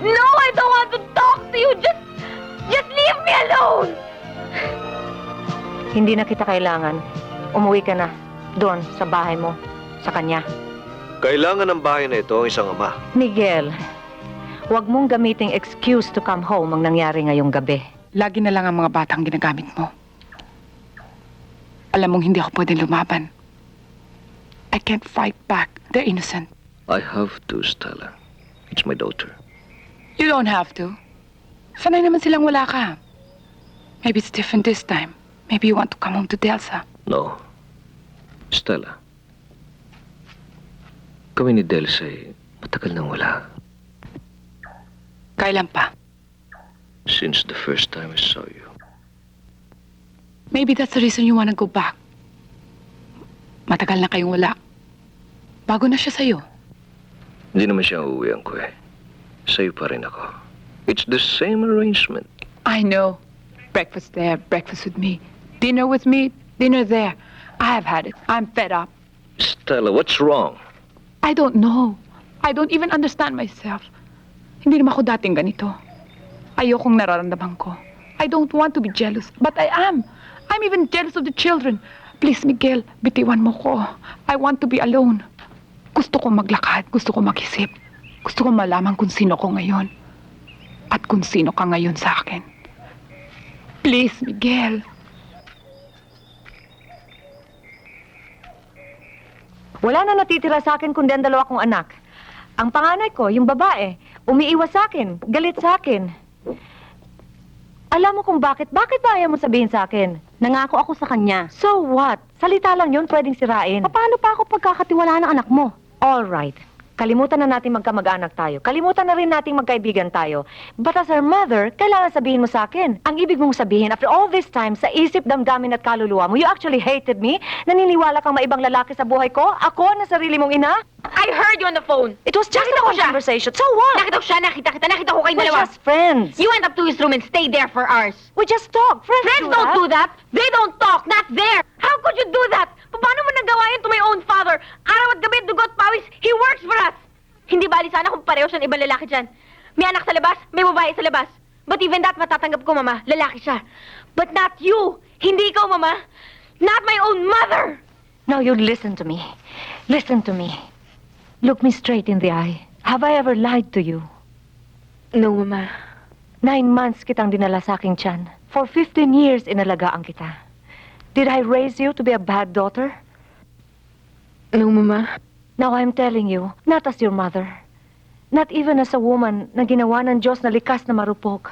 No, I don't want to talk to you. Just leave me alone. Hindi na kita kailangan. Umuwi ka na. Doon, sa bahay mo. Sa kanya. Kailangan ng bahay na ito ang isang ama. Miguel, huwag mong gamiting excuse to come home ang nangyari ngayong gabi. Lagi na lang ang mga batang ginagamit mo. Alam mong hindi ako pwedeng lumaban. I can't fight back. They're innocent. I have to, Stella. It's my daughter. You don't have to. Sanay naman silang wala ka. Maybe it's different this time. Maybe you want to come home to Delsa. No. Stella. Kami ni Delsa ay matagal nang wala. Kailan pa? Since the first time I saw you. Maybe that's the reason you wanna go back. Matagal na kayong wala. Bago na siya sa'yo. Hindi naman siya uuwihan ko eh. Sa'yo pa rin ako. It's the same arrangement. I know. Breakfast there, breakfast with me. Dinner with me, dinner there. I have had it. I'm fed up. Stella, what's wrong? I don't know. I don't even understand myself. Hindi naman ako dating ganito. Ayokong nararamdaman ko. I don't want to be jealous, but I am. I'm even jealous of the children. Please, Miguel, bitiwan mo ko. I want to be alone. Gusto ko maglakad, gusto ko mag-isip. Gusto ko malaman kung sino ko ngayon. At kung sino ka ngayon sa akin. Please, Miguel. Wala na natitira sa akin kundi ang dalawa kong anak. Ang panganay ko, yung babae, umiiwas sa akin, galit sa akin. Alam mo kung bakit? Bakit ba ayaw mo sabihin sa akin? Nangako ako sa kanya. So what? Salita lang yun, pwedeng sirain. Paano pa ako pagkakatiwalaan ng anak mo? All right. Kalimutan na natin magkamag-anak tayo. Kalimutan na rin nating magkaibigan tayo. But as her mother, kailangan sabihin mo sa akin. Ang ibig mong sabihin, after all this time, sa isip, damdamin at kaluluwa mo, you actually hated me? Naniniwala kang maibang lalaki sa buhay ko? Ako na sarili mong ina? I heard you on the phone. It was just Nakita a ko siya. conversation. So what? Nakita ko siya, nakita ko kayong We're dalawa. just friends. You went up to his room and stayed there for hours. We just talk. Friends, Friends don't do that. They don't talk, not there. How could you do that? Paano mo nagawa yun to my own father? Araw at gabi, dugot pawis, he works for us. Hindi bali sana kung pareho siya ng ibang lalaki dyan. May anak sa labas, may babae sa labas. But even that, matatanggap ko, Mama. Lalaki siya. But not you. Hindi ikaw, Mama. Not my own mother. Now you listen to me. Listen to me. Look me straight in the eye. Have I ever lied to you? No, Mama. 9 months kitang dinala sa aking tiyan. For 15 years, inalagaan kita. Did I raise you to be a bad daughter? No, Mama. Now I'm telling you, not as your mother. Not even as a woman na ginawa ng Diyos na likas na marupok.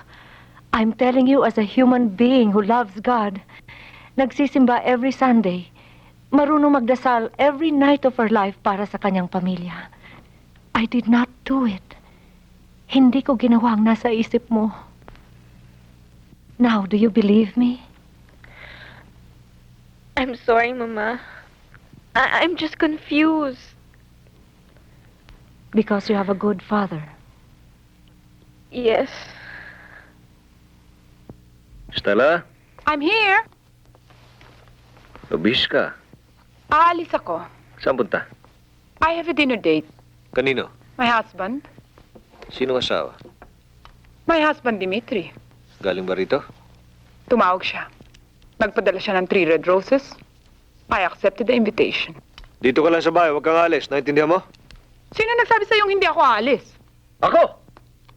I'm telling you as a human being who loves God. Nagsisimba every Sunday. Marunong magdasal every night of her life para sa kanyang pamilya. I did not do it. Hindi ko ginawa ang nasa isip mo. Now, do you believe me? I'm sorry, Mama. I'm just confused. Because you have a good father. Yes. Stella, I'm here. nabis ka. Aalis ako. Saan punta? I have a dinner date. Kanino? My husband. Sinong asawa? My husband, Dimitri. Galing ba rito? Tumawag siya. Nagpadala siya ng 3 red roses. I accepted the invitation. Dito ka lang sa bahay, huwag kang alis. Naintindihan mo? Sino nagsabi sa'yong hindi ako aalis? Ako!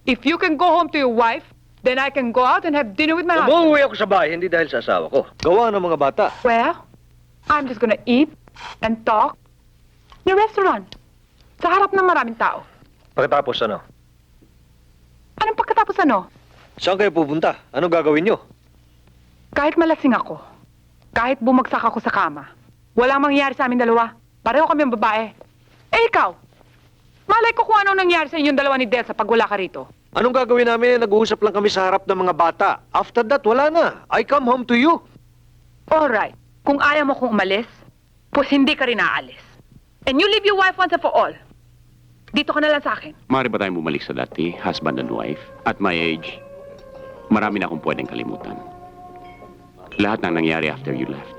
If you can go home to your wife, then I can go out and have dinner with my husband. Umuwi ako sa bahay, hindi dahil sa asawa ko. Gawa ng mga bata. Well, I'm just gonna eat and talk in a restaurant. Sa harap ng maraming tao. Pagkatapos ano? Anong pagkatapos ano? Saan kayo pupunta? Anong gagawin nyo? Kahit malasing ako, kahit bumagsak ako sa kama, walang mangyayari sa amin dalawa. Pareho kami ang babae. Eh ikaw, malay ko kung anong nangyari sa inyong dalawa ni Del sa pag wala ka rito. Anong gagawin namin? Nag-uusap lang kami sa harap ng mga bata. After that, wala na. I come home to you. Alright, kung ayaw mo kong umalis, pues hindi ka rin aalis. And you leave your wife once and for all. Dito ka na lang sa akin. Maaari ba tayong bumalik sa dati, husband and wife? At my age, marami na akong pwedeng kalimutan. Lahat ng nangyari after you left.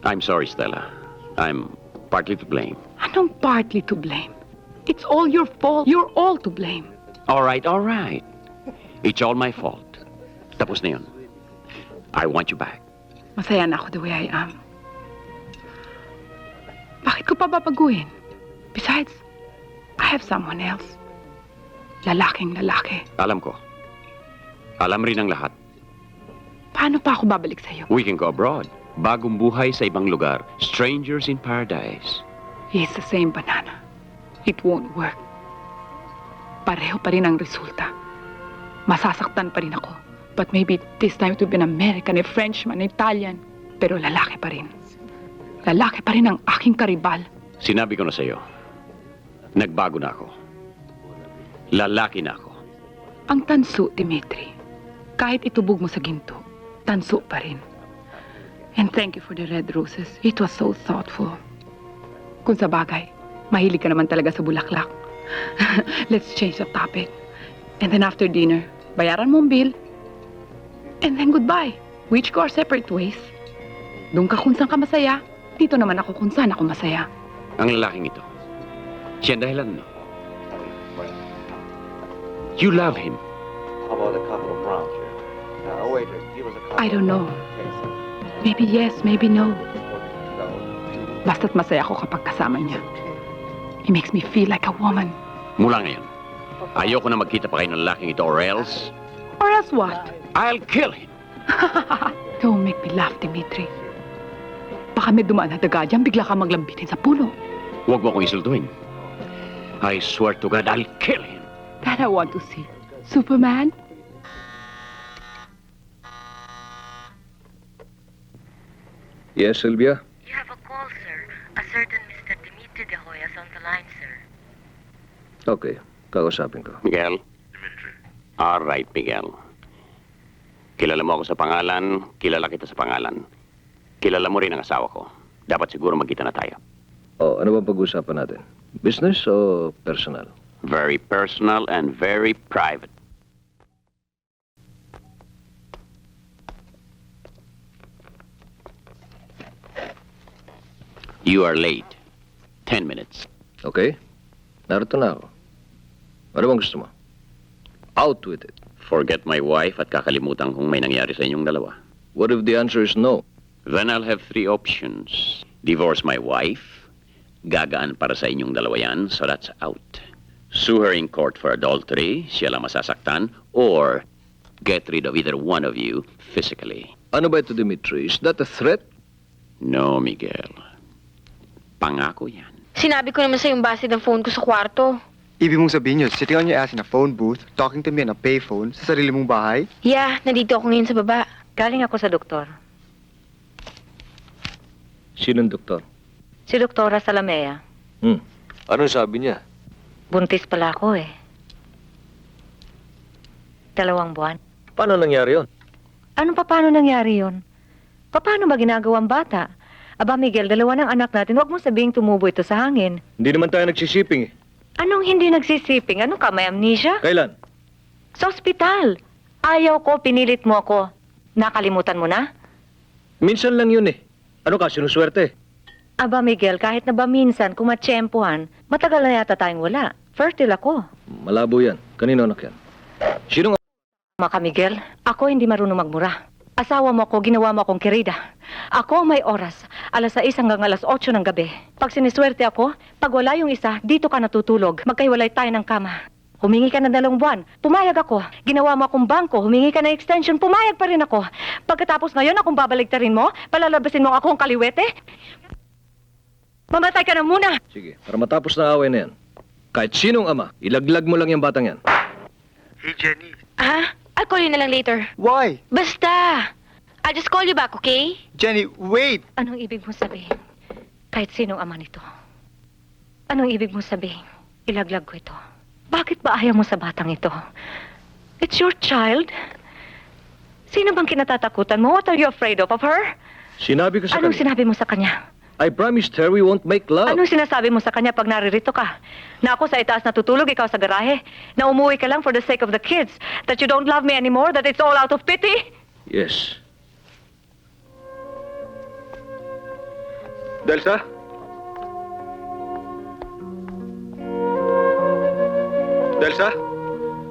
I'm sorry, Stella. I'm partly to blame. Anong partly to blame? It's all your fault. You're all to blame. All right, all right. It's all my fault. Tapos na yun. I want you back. Masaya na ako the way I am. Bakit ko pa babaguhin? Besides, I have someone else. Lalaking lalaki. Alam ko. Alam rin ang lahat. Paano pa ako babalik sa'yo? We can go abroad. Bagong buhay sa ibang lugar. Strangers in paradise. It's the same banana. It won't work. Pareho pa rin ang resulta. Masasaktan pa rin ako. But maybe this time it will be an American, a Frenchman, an Italian. Pero lalaki pa rin. Lalaki pa rin ang aking karibal. Sinabi ko na sa'yo. Nagbago na ako. Lalaki na ako. Ang tanso, Dimitri. Kahit itubog mo sa ginto, tanso pa rin. And thank you for the red roses. It was so thoughtful. Kung sa bagay, mahilig ka naman talaga sa bulaklak. Let's change the topic. And then after dinner, bayaran mo ang bill. And then goodbye. We each go our separate ways. Doon ka kung saan ka masaya. Dito naman ako kung saan ako masaya. Ang lalaking ito. Siya ang dahilan, no? You love him. How about a couple of rounds here? Waiter, give us a couple. I don't know. Maybe yes, maybe no. Basta't masaya ako kapag kasama niya. He makes me feel like a woman. Mula ngayon, ayoko na magkita pa kayo ng lalaking ito or else, Or else what? I'll kill him. Don't make me laugh, Dimitri. Baka may dumaan na daga dyan, bigla ka maglambitin sa puno. Huwag mo akong isultuin. I swear to God, I'll kill him. That I want to see. Superman? Yes, Sylvia? You have a call, sir. A certain Mr. Dimitri De Hoyas on the line, sir. Okay, kakausapin ko. Miguel? Dimitri. All right, Miguel. Kilala mo ako sa pangalan, kilala kita sa pangalan. Kilala mo rin ang asawa ko. Dapat siguro magkita na tayo. Oh, ano bang pag-uusapan natin? Business o personal? Very personal and very private. You are late. 10 minutes. Okay? Narito na ako. Ano bang gusto mo? Out with it. Forget my wife at kakalimutan kung may nangyari sa inyong dalawa. What if the answer is no? Then I'll have 3 options. Divorce my wife. Gagaan para sa inyong dalawa yan, so that's out. Sue her in court for adultery, siya lang masasaktan, or get rid of either one of you physically. Ano ba ito, Dimitri? Is that a threat? No, Miguel. Pangako yan. Sinabi ko naman sa yung base ng phone ko sa kwarto. Ibig mong sabihin yun, sitting on your ass in a phone booth, talking to me on a payphone, sa sarili mong bahay? Yeah, nandito ako ngayon sa baba. Galing ako sa doktor. Sinong doktor? Si Doktora Salamea. Anong sabi niya? Buntis pala ako eh. 2 buwan. Paano nangyari yon? Paano nangyari yon? Paano ba ginagawang bata? Aba Miguel, 2 ng anak natin. Huwag mo sabihing tumubo ito sa hangin. Hindi naman tayo nagsisiping eh. Anong hindi nagsisiping? Ano ka, may amnesia? Kailan? Sa ospital. Ayaw ko, pinilit mo ako. Nakalimutan mo na? Minsan lang yun eh. Ano ka, sinuswerte? Aba, Miguel, kahit na ba minsan kung matsyempohan, matagal na yata tayong wala. Fertile ako. Malabo yan. Kanino anak yan? Sinong Maka, Miguel, ako hindi marunong magmura. Asawa mo ako, ginawa mo akong kirida. Ako ang may oras, alas 6 hanggang alas 8 ng gabi. Pag siniswerte ako, pag wala yung isa, dito ka natutulog. Magkahiwalay tayo ng kama. Humingi ka ng 2 buwan, pumayag ako. Ginawa mo akong bangko, humingi ka ng extension, pumayag pa rin ako. Pagkatapos ngayon, akong babaligtarin mo, palalabasin mo akong kaliwete? Mamatay ka na muna! Sige, para matapos na away na yan. Kahit sinong ama, ilaglag mo lang yung batang yan. Hey, Jenny. Ah, I'll call you na lang later. Why? Basta! I'll just call you back, okay? Jenny, wait! Anong ibig mo sabihin? Kahit sinong ama nito. Anong ibig mo sabihin? Ilaglag ko ito. Bakit ba ayaw mo sa batang ito? It's your child. Sino bang kinatatakutan mo? What are you afraid of her? Sinabi ko sa Anong kanya. sinabi mo sa kanya? I promised her we won't make love. Anong sinasabi mo sa kanya pag naririto ka? Na ako sa itaas natutulog, ikaw sa garahe? Na umuwi ka lang for the sake of the kids? That you don't love me anymore? That it's all out of pity? Yes. Delsa? Delsa?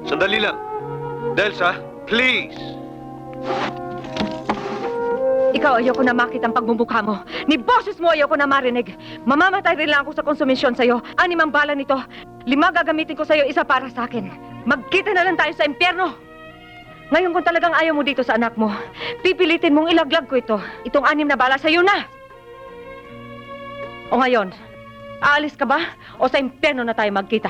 Sandali lang. Delsa, please. Ikaw, ayoko na makita ang pagmumukha mo. Ni boses mo, ayoko na marinig. Mamamatay rin lang ako sa konsumisyon sa'yo. 6 ang bala nito. 5 gagamitin ko sa'yo, 1 para sa akin. Magkita na lang tayo sa impyerno. Ngayon kung talagang ayaw mo dito sa anak mo, pipilitin mong ilaglag ko ito. Itong 6 na bala sa'yo na. O ngayon, aalis ka ba? O sa impyerno na tayo magkita?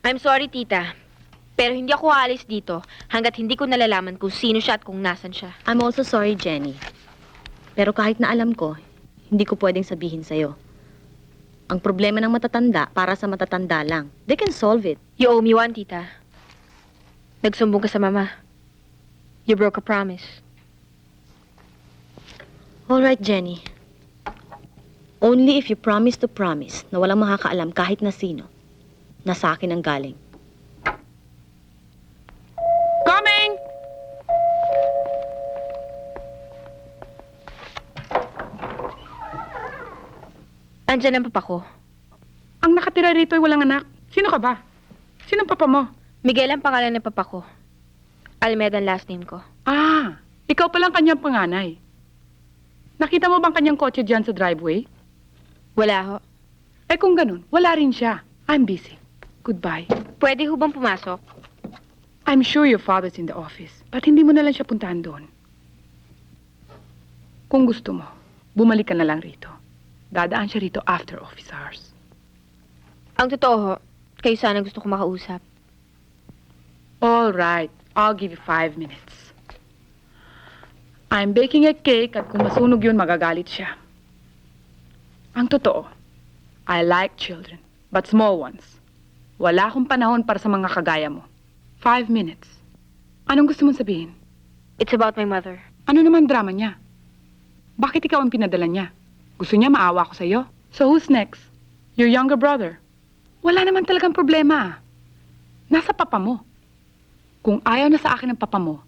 I'm sorry, tita. Pero hindi ako aalis dito hanggat hindi ko nalalaman kung sino siya at kung nasan siya. I'm also sorry, Jenny. Pero kahit na alam ko, hindi ko pwedeng sabihin sa'yo. Ang problema ng matatanda, para sa matatanda lang. They can solve it. You owe me one, tita. Nagsumbong ka sa mama. You broke a promise. All right, Jenny. Only if you promise to promise na walang makakaalam kahit na sino na sa akin ang galing. Coming! Andiyan ang papa ko. Ang nakatira rito ay walang anak. Sino ka ba? Sinong papa mo? Miguel ang pangalan ng papa ko. Almeida ang last name ko. Ah, ikaw palang kanyang panganay. Nakita mo bang kanyang kotse dyan sa driveway? Wala ho. Eh kung ganun, wala rin siya. I'm busy. Goodbye. Pwede ho bang pumasok? I'm sure your father's in the office. But hindi mo na lang siya puntahan doon. Kung gusto mo, bumalik ka na lang rito. Dadaan siya rito after office hours. Ang totoo ho, kayo sana gusto ko makausap. All right, I'll give you 5 minutes. I'm baking a cake at kung masunog yun, magagalit siya. Ang totoo, I like children, but small ones. Wala akong panahon para sa mga kagaya mo. 5 minutes. Anong gusto mong sabihin? It's about my mother. Ano naman drama niya? Bakit ikaw ang pinadala niya? Gusto niya maawa ko sa'yo? So who's next? Your younger brother? Wala naman talagang problema. Nasa papa mo. Kung ayaw na sa akin ng papa mo,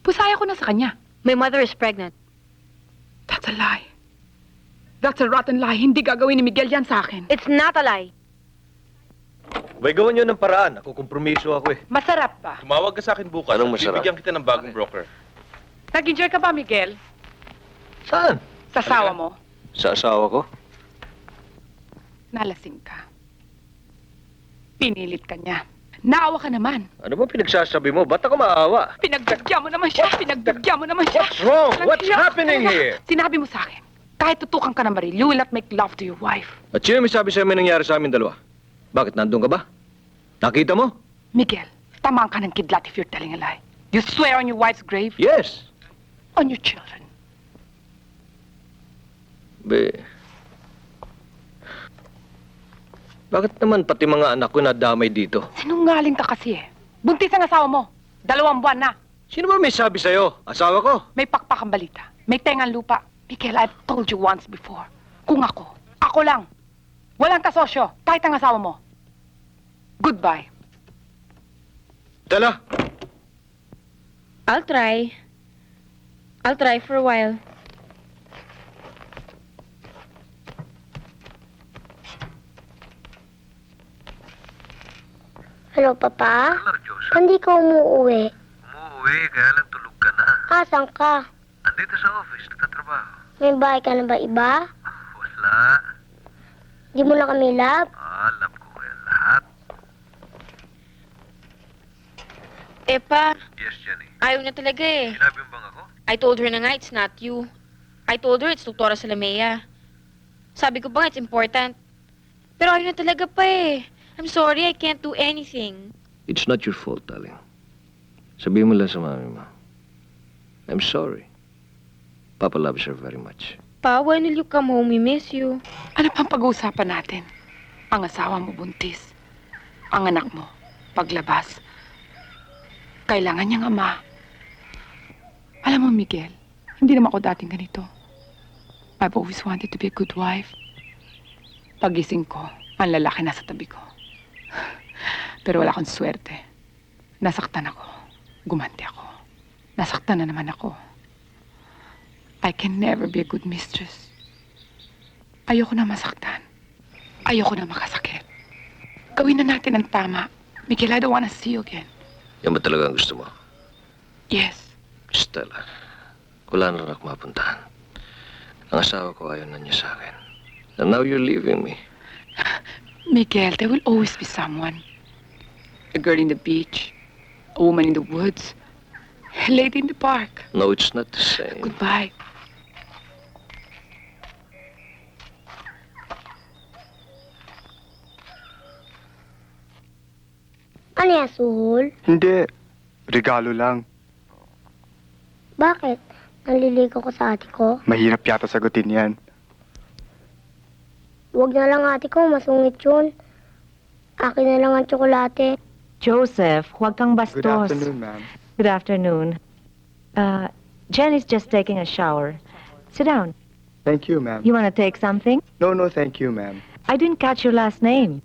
pusaya ko na sa kanya. My mother is pregnant. That's a lie. That's a rotten lie. Hindi gagawin ni Miguel yan sa akin. It's not a lie. May gawan nyo ng paraan. Nakukompromiso ako eh. Masarap pa. Tumawag ka sa akin bukas. Anong masarap? Bibigyan kita ng bagong broker. Nag-enjoy ka ba, Miguel? Saan? Sa asawa mo? Sa asawa ko? Nalasing ka. Pinilit ka niya. Naawa ka naman. Ano ba pinagsasabi mo? Ba't ako maawa? Pinagbagyan mo naman siya. Pinagbagyan mo naman siya. What's wrong? Walang What's hiya. happening here? Sinabi mo sa akin, kahit tutukan ka ng baril, you will not make love to your wife. At sino may sabi sa'yo may nangyari sa amin dalawa? Bakit nandun ka ba? Nakita mo? Miguel, tamaan ka ng kidlat if you're telling a lie. You swear on your wife's grave, Yes. on your children. Bakit naman pati mga anak ko nadamay dito? Sinungaling ka kasi eh. Buntis ang asawa mo. 2 buwan na. Sino ba may sabi sa'yo? Asawa ko? May pakpak ang balita. May tengang lupa. Michael, I've told you once before. Kung ako lang. Walang kasosyo, kahit ang asawa mo. Goodbye. Stella! I'll try. I'll try for a while. Hello, Papa? Hello, Joseph. Hindi ka umuuwi. Umuwi, kaya lang tulog ka na. Asan ka? Andito sa office, nagtatrabaho. May bahay ka na ba iba? Wala. Di mo na kami love? Alam ko kaya lahat. Eh, pa, Yes, Jenny. ayaw na talaga eh. Sinabi mo bang ako? I told her na nga, it's not you. I told her it's Doktora Salamea. Sabi ko pa nga, it's important. Pero ayaw na talaga pa eh. I'm sorry, I can't do anything. It's not your fault, darling. Sabihin mo lang sa mami mo. I'm sorry. Papa loves her very much. Pa, when will you come home? We miss you. Ano pang pag-uusapan natin? Ang asawa mo buntis. Ang anak mo, paglabas. Kailangan niyang ama. Alam mo, Miguel, hindi naman ako dating ganito. I've always wanted to be a good wife. Pagising ko, ang lalaki nasa tabi ko. Pero wala akong swerte. Nasaktan ako. Gumanti ako. Nasaktan na naman ako. I can never be a good mistress. Ayoko na masaktan. Ayoko na makasakit. Gawin na natin ang tama. Miguel, I don't wanna see you again. Yan ba talaga ang gusto mo? Yes. Stella, wala na rin ako mapuntahan. Ang asawa ko ayaw na niya sa akin. And now you're leaving me. Miguel, there will always be someone. A girl in the beach. A woman in the woods. A lady in the park. No, it's not the same. Goodbye. Ano yan, suhol? Hindi. Regalo lang. Bakit? Naliligaw ko sa ate ko? Mahirap yata sagutin yan. Huwag na lang ate ko, masungit yun. Akin na lang ang tsokolate. Joseph, huwag kang bastos. Good afternoon, ma'am. Good afternoon. Jen is just taking a shower. Sit down. Thank you, ma'am. You want to take something? No, thank you, ma'am. I didn't catch your last name.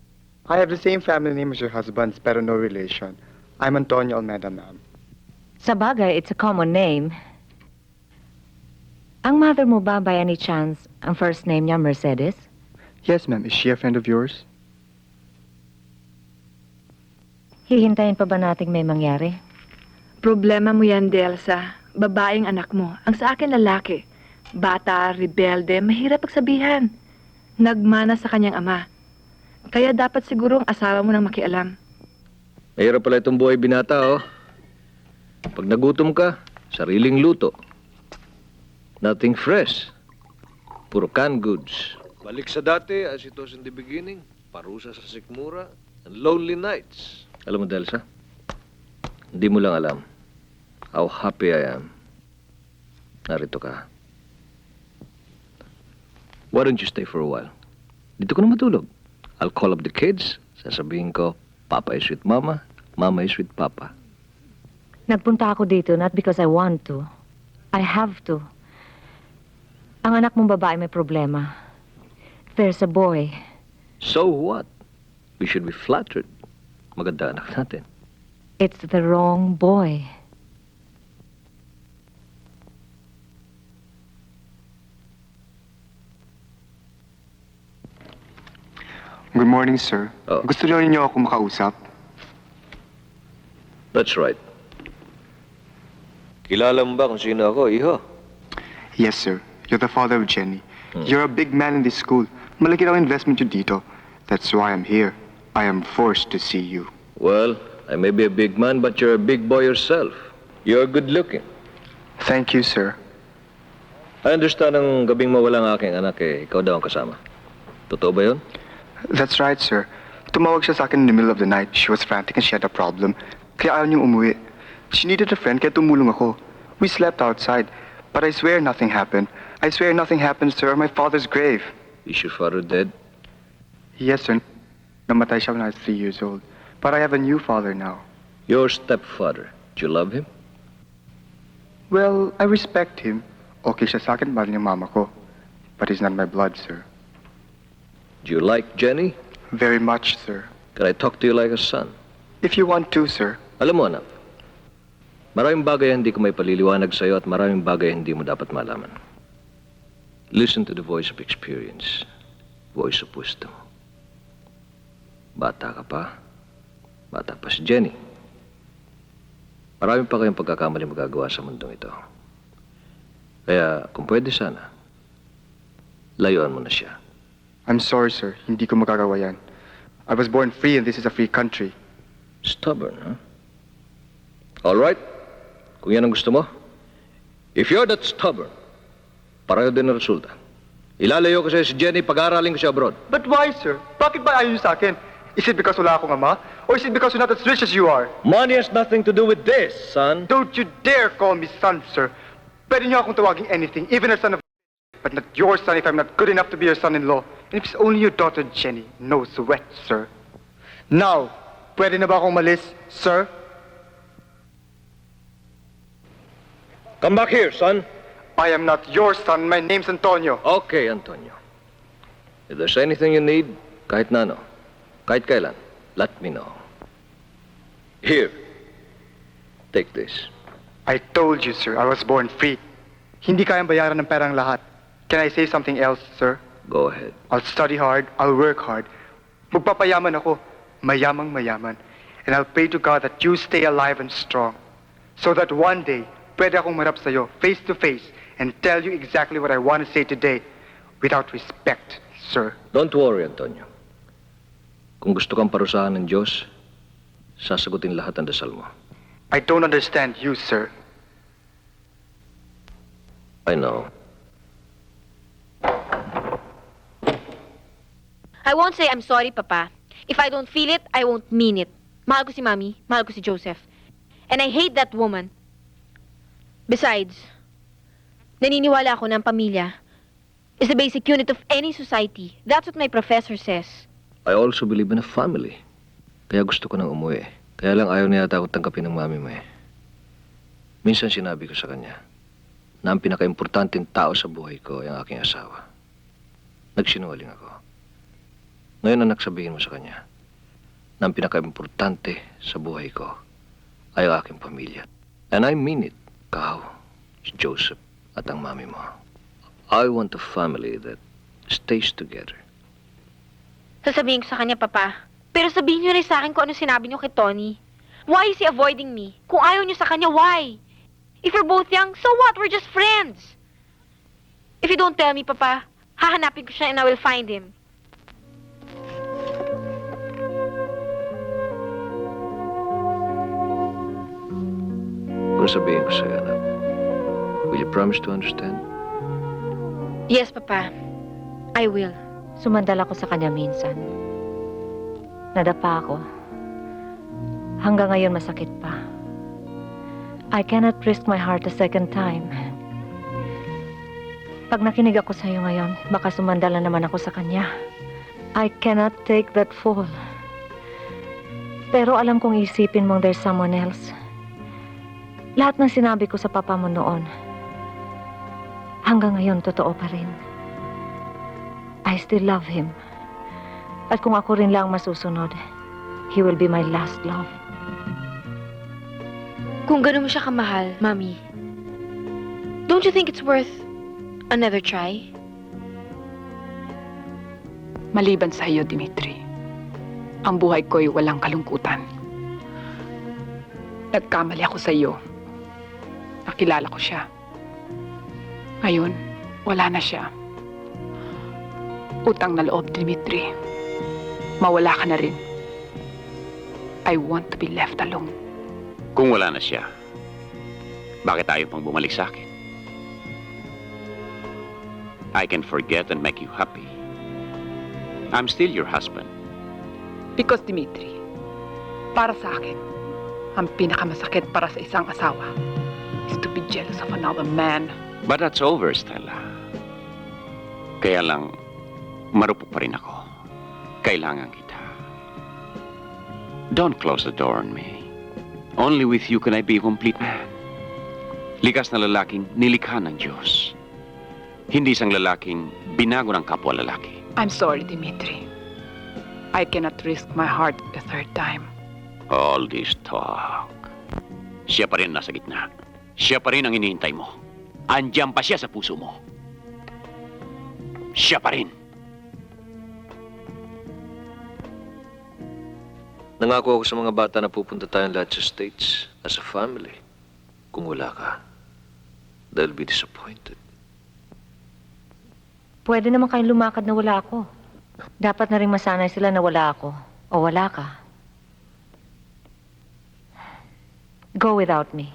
I have the same family name as your husband's, pero no relation. I'm Antonio Almeida, ma'am. Sa bagay, it's a common name. Ang mother mo ba, by any chance, ang first name niya Mercedes? Yes, ma'am. Is she a friend of yours? Hihintayin pa ba nating may mangyari? Problema mo yan, Delsa. Babaeng anak mo. Ang sa akin lalaki. Bata, rebelde, mahirap pagsabihan. Nagmana sa kanyang ama. Kaya dapat siguro ang asawa mo nang makialam. Mahirap pala itong buhay binata, oh. Pag nagutom ka, sariling luto. Nothing fresh. Puro canned goods. Balik sa dati, as it was in the beginning. Parusa sa sikmura and lonely nights. Alam mo, Delsa, hindi mo lang alam how happy I am. Narito ka. Why don't you stay for a while? Dito ka na matulog. I'll call up the kids. Sasabihin ko, Papa is with Mama, Mama is with Papa. Nagpunta ako dito not because I want to. I have to. Ang anak mong babae may problema. There's a boy. So what? We should be flattered. Maganda anak natin. It's the wrong boy. Good morning, sir. Oh. Gusto rin niyo ako makausap? That's right. Kilala mo ba kung sino ako, iho? Yes, sir. You're the father of Jenny. You're a big man in this school. Malaki raw investment yun dito. That's why I'm here. I am forced to see you. Well, I may be a big man, but you're a big boy yourself. You're good looking. Thank you, sir. I understand ang gabing mawala ang aking anak ikaw daw ang kasama. Totoo ba yun? That's right, sir. Tumawag siya sa akin in the middle of the night. She was frantic and she had a problem. Kaya ayaw niyang umuwi. She needed a friend, kaya tumulong ako. We slept outside. But I swear nothing happened. I swear nothing happened, sir. My father's grave. Is your father dead? Yes, sir. Namatay siya when I was 3 years old. But I have a new father now. Your stepfather. Do you love him? Well, I respect him. Okay siya sa akin, mahal niya mama ko. But he's not my blood, sir. Do you like Jenny? Very much, sir. Can I talk to you like a son? If you want to, sir. Alam mo, anak, maraming bagay hindi ko may paliliwanag sa'yo at maraming bagay hindi mo dapat malaman. Listen to the voice of experience, voice of wisdom. Bata ka pa, bata pa si Jenny. Marami pa kayong pagkakamali magagawa sa mundong ito. Kaya, kung pwede sana, layuan mo na siya. I'm sorry, sir. Hindi ko magagawa yan. I was born free and this is a free country. Stubborn, huh? All right. Kung yan ang gusto mo. If you're that stubborn, pareho din ang resulta. Ilalayo ko sa'yo si Jenny, pag-aaralin ko siya abroad. But why, sir? Bakit ba ayaw niyo sa akin? Is it because wala akong ama? Or is it because you're not as rich as you are? Money has nothing to do with this, son. Don't you dare call me son, sir. Pwede niyo akong tawaging anything, even a son of but not your son if I'm not good enough to be your son-in-law. And if it's only your daughter, Jenny, no sweat, sir. Now, pwede na ba akong malis, sir? Come back here, son. I am not your son. My name's Antonio. Okay, Antonio. If there's anything you need, kahit na ano, kahit kailan, let me know. Here. Take this. I told you, sir, I was born free. Hindi kayang bayaran ng perang lahat. Can I say something else, sir? Go ahead. I'll study hard, I'll work hard. Magpapayaman ako, mayamang mayaman. And I'll pray to God that you stay alive and strong. So that one day, pwede akong marap sa'yo, face to face, and tell you exactly what I want to say today, without respect, sir. Don't worry, Antonio. Kung gusto kang parusahan ng Diyos, sasagutin lahat ang dasal mo. I don't understand you, sir. I know. I won't say I'm sorry, Papa. If I don't feel it, I won't mean it. Mahal ko si Mami, mahal ko si Joseph. And I hate that woman. Besides, naniniwala ako na ang pamilya is the basic unit of any society. That's what my professor says. I also believe in a family. Kaya gusto ko nang umuwi. Kaya lang ayaw niya yata ako tanggapin ng mami mo eh. Minsan sinabi ko sa kanya na ang pinaka-importanteng tao sa buhay ko ay ang aking asawa. Nagsinungaling ako. Ngayon anak, sabihin mo sa kanya na ang pinaka-importante sa buhay ko ay ang aking pamilya. And I mean it. Ikaw, si Joseph at ang mami mo. I want a family that stays together. Sasabihin ko sa kanya, Papa. Pero sabihin niyo rin sa akin kung ano sinabi niyo kay Tony. Why is he avoiding me? Kung ayaw niyo sa kanya, why? If you're both young, so what? We're just friends. If you don't tell me, Papa, hahanapin ko siya and I will find him. Kung sabihin ko sa'yo, anak, will you promise to understand? Yes, Papa. I will. Sumandal ako sa kanya minsan. Nadapa ako. Hanggang ngayon masakit pa. I cannot risk my heart a second time. Pag nakinig ako sa iyo ngayon, baka sumandal na naman ako sa kanya. I cannot take that fall. Pero alam kong isipin mong there's someone else. Lahat ng sinabi ko sa papa mo noon, hanggang ngayon totoo pa rin. I still love him. At kung ako rin lang masusunod, he will be my last love. Kung gano'n mo siya kamahal, Mami, don't you think it's worth another try? Maliban sa iyo, Dimitri, ang buhay ko'y walang kalungkutan. Nagkamali ako sa iyo. Nakilala ko siya. Ngayon, wala na siya. Utang na loob, Dimitri. Mawala ka na rin. I want to be left alone. Kung wala na siya, bakit tayo pang bumalik sa akin? I can forget and make you happy. I'm still your husband. Because, Dimitri, para sa akin, ang pinakamasakit para sa isang asawa is to be jealous of another man. But that's over, Stella. Kaya lang, marupok pa rin ako. Kailangan kita. Don't close the door on me. Only with you can I be a complete man. Likas na lalaking nilikha ng Diyos. Hindi isang lalaking binago ng kapwa lalaki. I'm sorry, Dimitri. I cannot risk my heart a third time. All this talk. Siya pa rin nasa gitna. Siya pa rin ang hinihintay mo. Andiyan pa siya sa puso mo. Siya pa rin. Nangako ako sa mga bata na pupunta tayong lahat sa States as a family. Kung wala ka, they'll be disappointed. Pwede naman kayong lumakad na wala ako. Dapat na rin masanay sila na wala ako o wala ka. Go without me.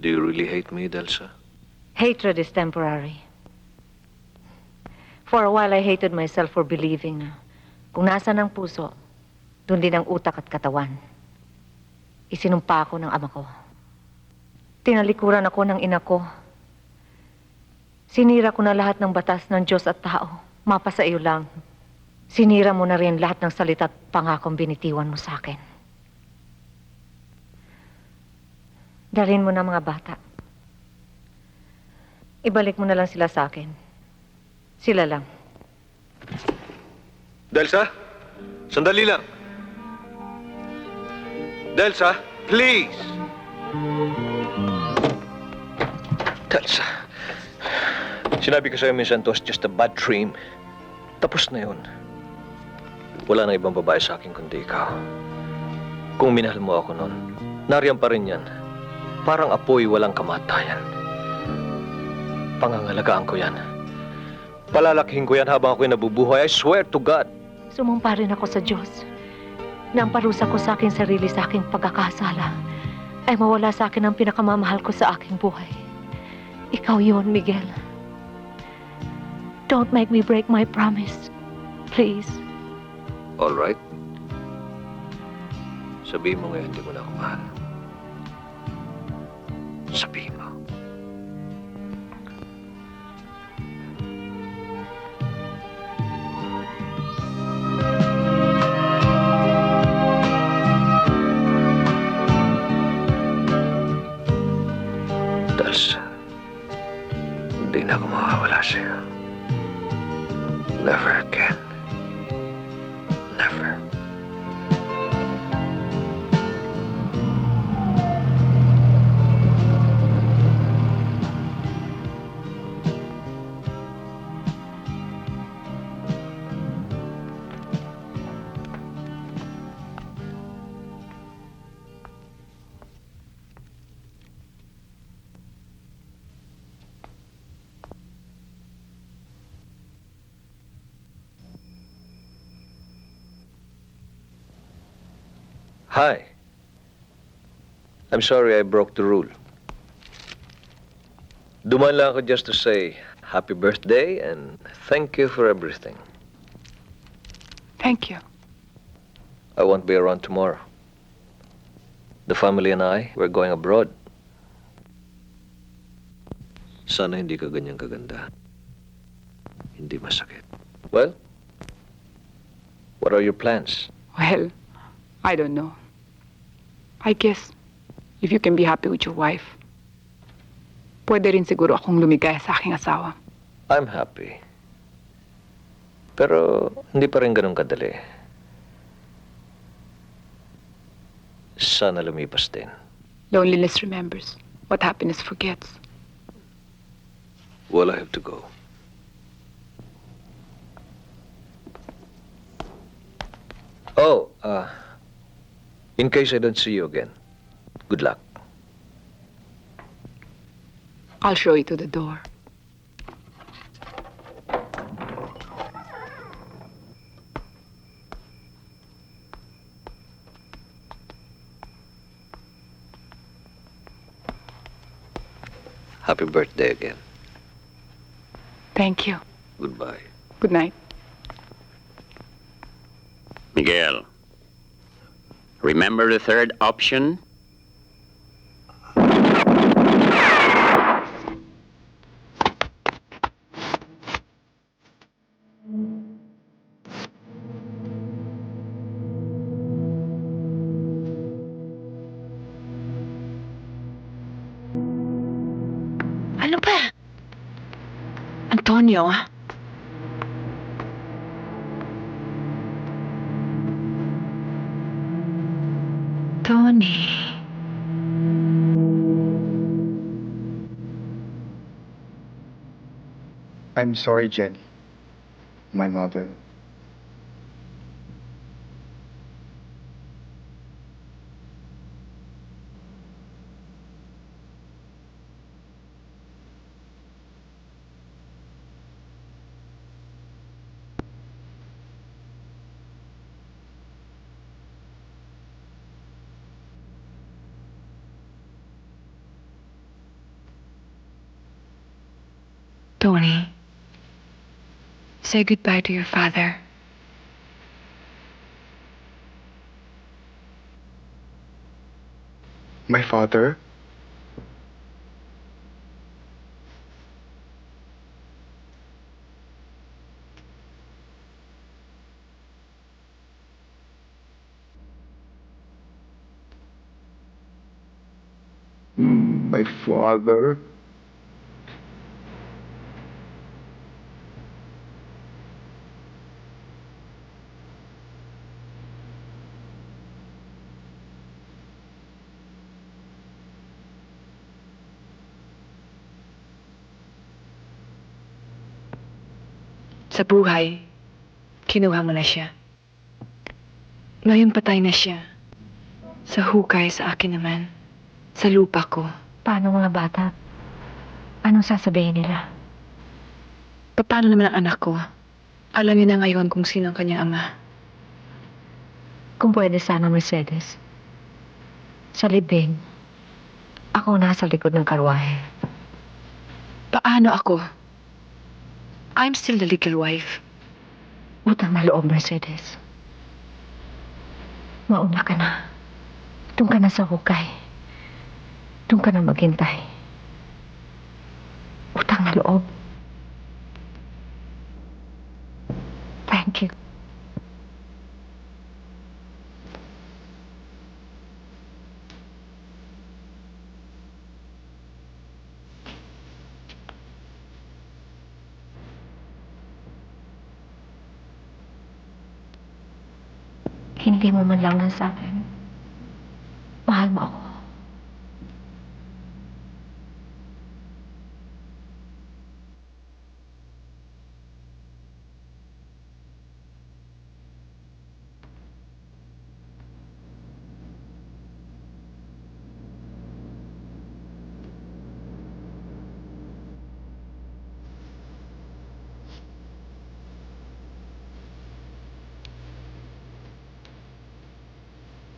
Do you really hate me, Delsa? Hatred is temporary. For a while, I hated myself for believing na kung nasa ng puso, doon din ang utak at katawan. Isinumpa ako ng ama ko. Tinalikuran ako ng ina ko. Sinira ko na lahat ng batas ng Diyos at tao. Mapa sa iyo lang. Sinira mo na rin lahat ng salita at pangakong binitiwan mo sa akin. Dalhin mo na mga bata. Ibalik mo na lang sila sa akin. Sila lang. Delsa? Sandali lang. Delsa, please! Delsa, sinabi ko sa'yo minsan to was just a bad dream. Tapos na yun. Wala na ibang babae sa akin kundi ikaw. Kung minahal mo ako noon, nariyan pa rin yan. Parang apoy walang kamatayan. Pangangalagaan ko yan. Palalakihin ko yan habang ako'y nabubuhay. I swear to God. Sumumpa rin ako sa Diyos na ang parusa ko sa aking sarili sa aking pagkakasala ay mawala sa akin ang pinakamamahal ko sa aking buhay. Ikaw yun, Miguel. Don't make me break my promise. Please. All right. Sabihin mo ngayon, hindi mo na ako mahal. Sabihin mo. Delsa, hindi na ako mawawala sa'yo. Never again. Never. Hi. I'm sorry I broke the rule. Duman lang ako just to say happy birthday and thank you for everything. Thank you. I won't be around tomorrow. The family and I, we're going abroad. Sana hindi ka ganyang kaganda. Hindi masakit. Well, what are your plans? Well, I don't know. I guess, if you can be happy with your wife, pwede rin siguro akong lumigaya sa aking asawa. I'm happy. Pero hindi pa rin ganun kadali. Sana lumipas din. Loneliness remembers what happiness forgets. Well, I have to go. Oh, in case I don't see you again, good luck. I'll show you to the door. Happy birthday again. Thank you. Goodbye. Good night. Miguel, remember the third option? Ano ba? Antonio? Tony. I'm sorry, Jen. My mother. Tony, say goodbye to your father. My father? My father? Sa buhay, kinuha mo na siya. Ngayon patay na siya. Sa hukay sa akin naman. Sa lupa ko. Paano mga bata? Anong sasabihin nila? Paano naman ang anak ko? Alam niya na ngayon kung sino ang kanyang ama. Kung pwede sana, Mercedes. Sa libing, ako nasa likod ng karwahe. Paano ako? I'm still the legal wife. Utang na loob, Mercedes. Mauna ka na. Doon ka na sa hukay. Doon ka na maghintay. Utang na loob. Thank you. Hindi mo man lang nasabi. Mahal mo ako.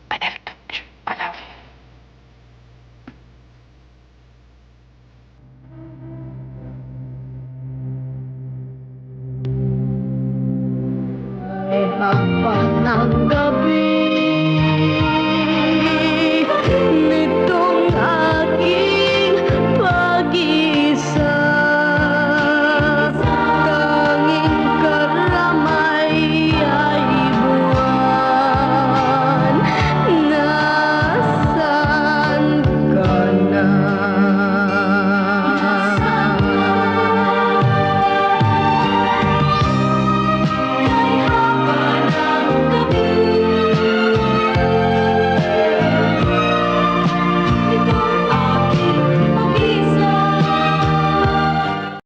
I never told you. I love you. Ay, haba ng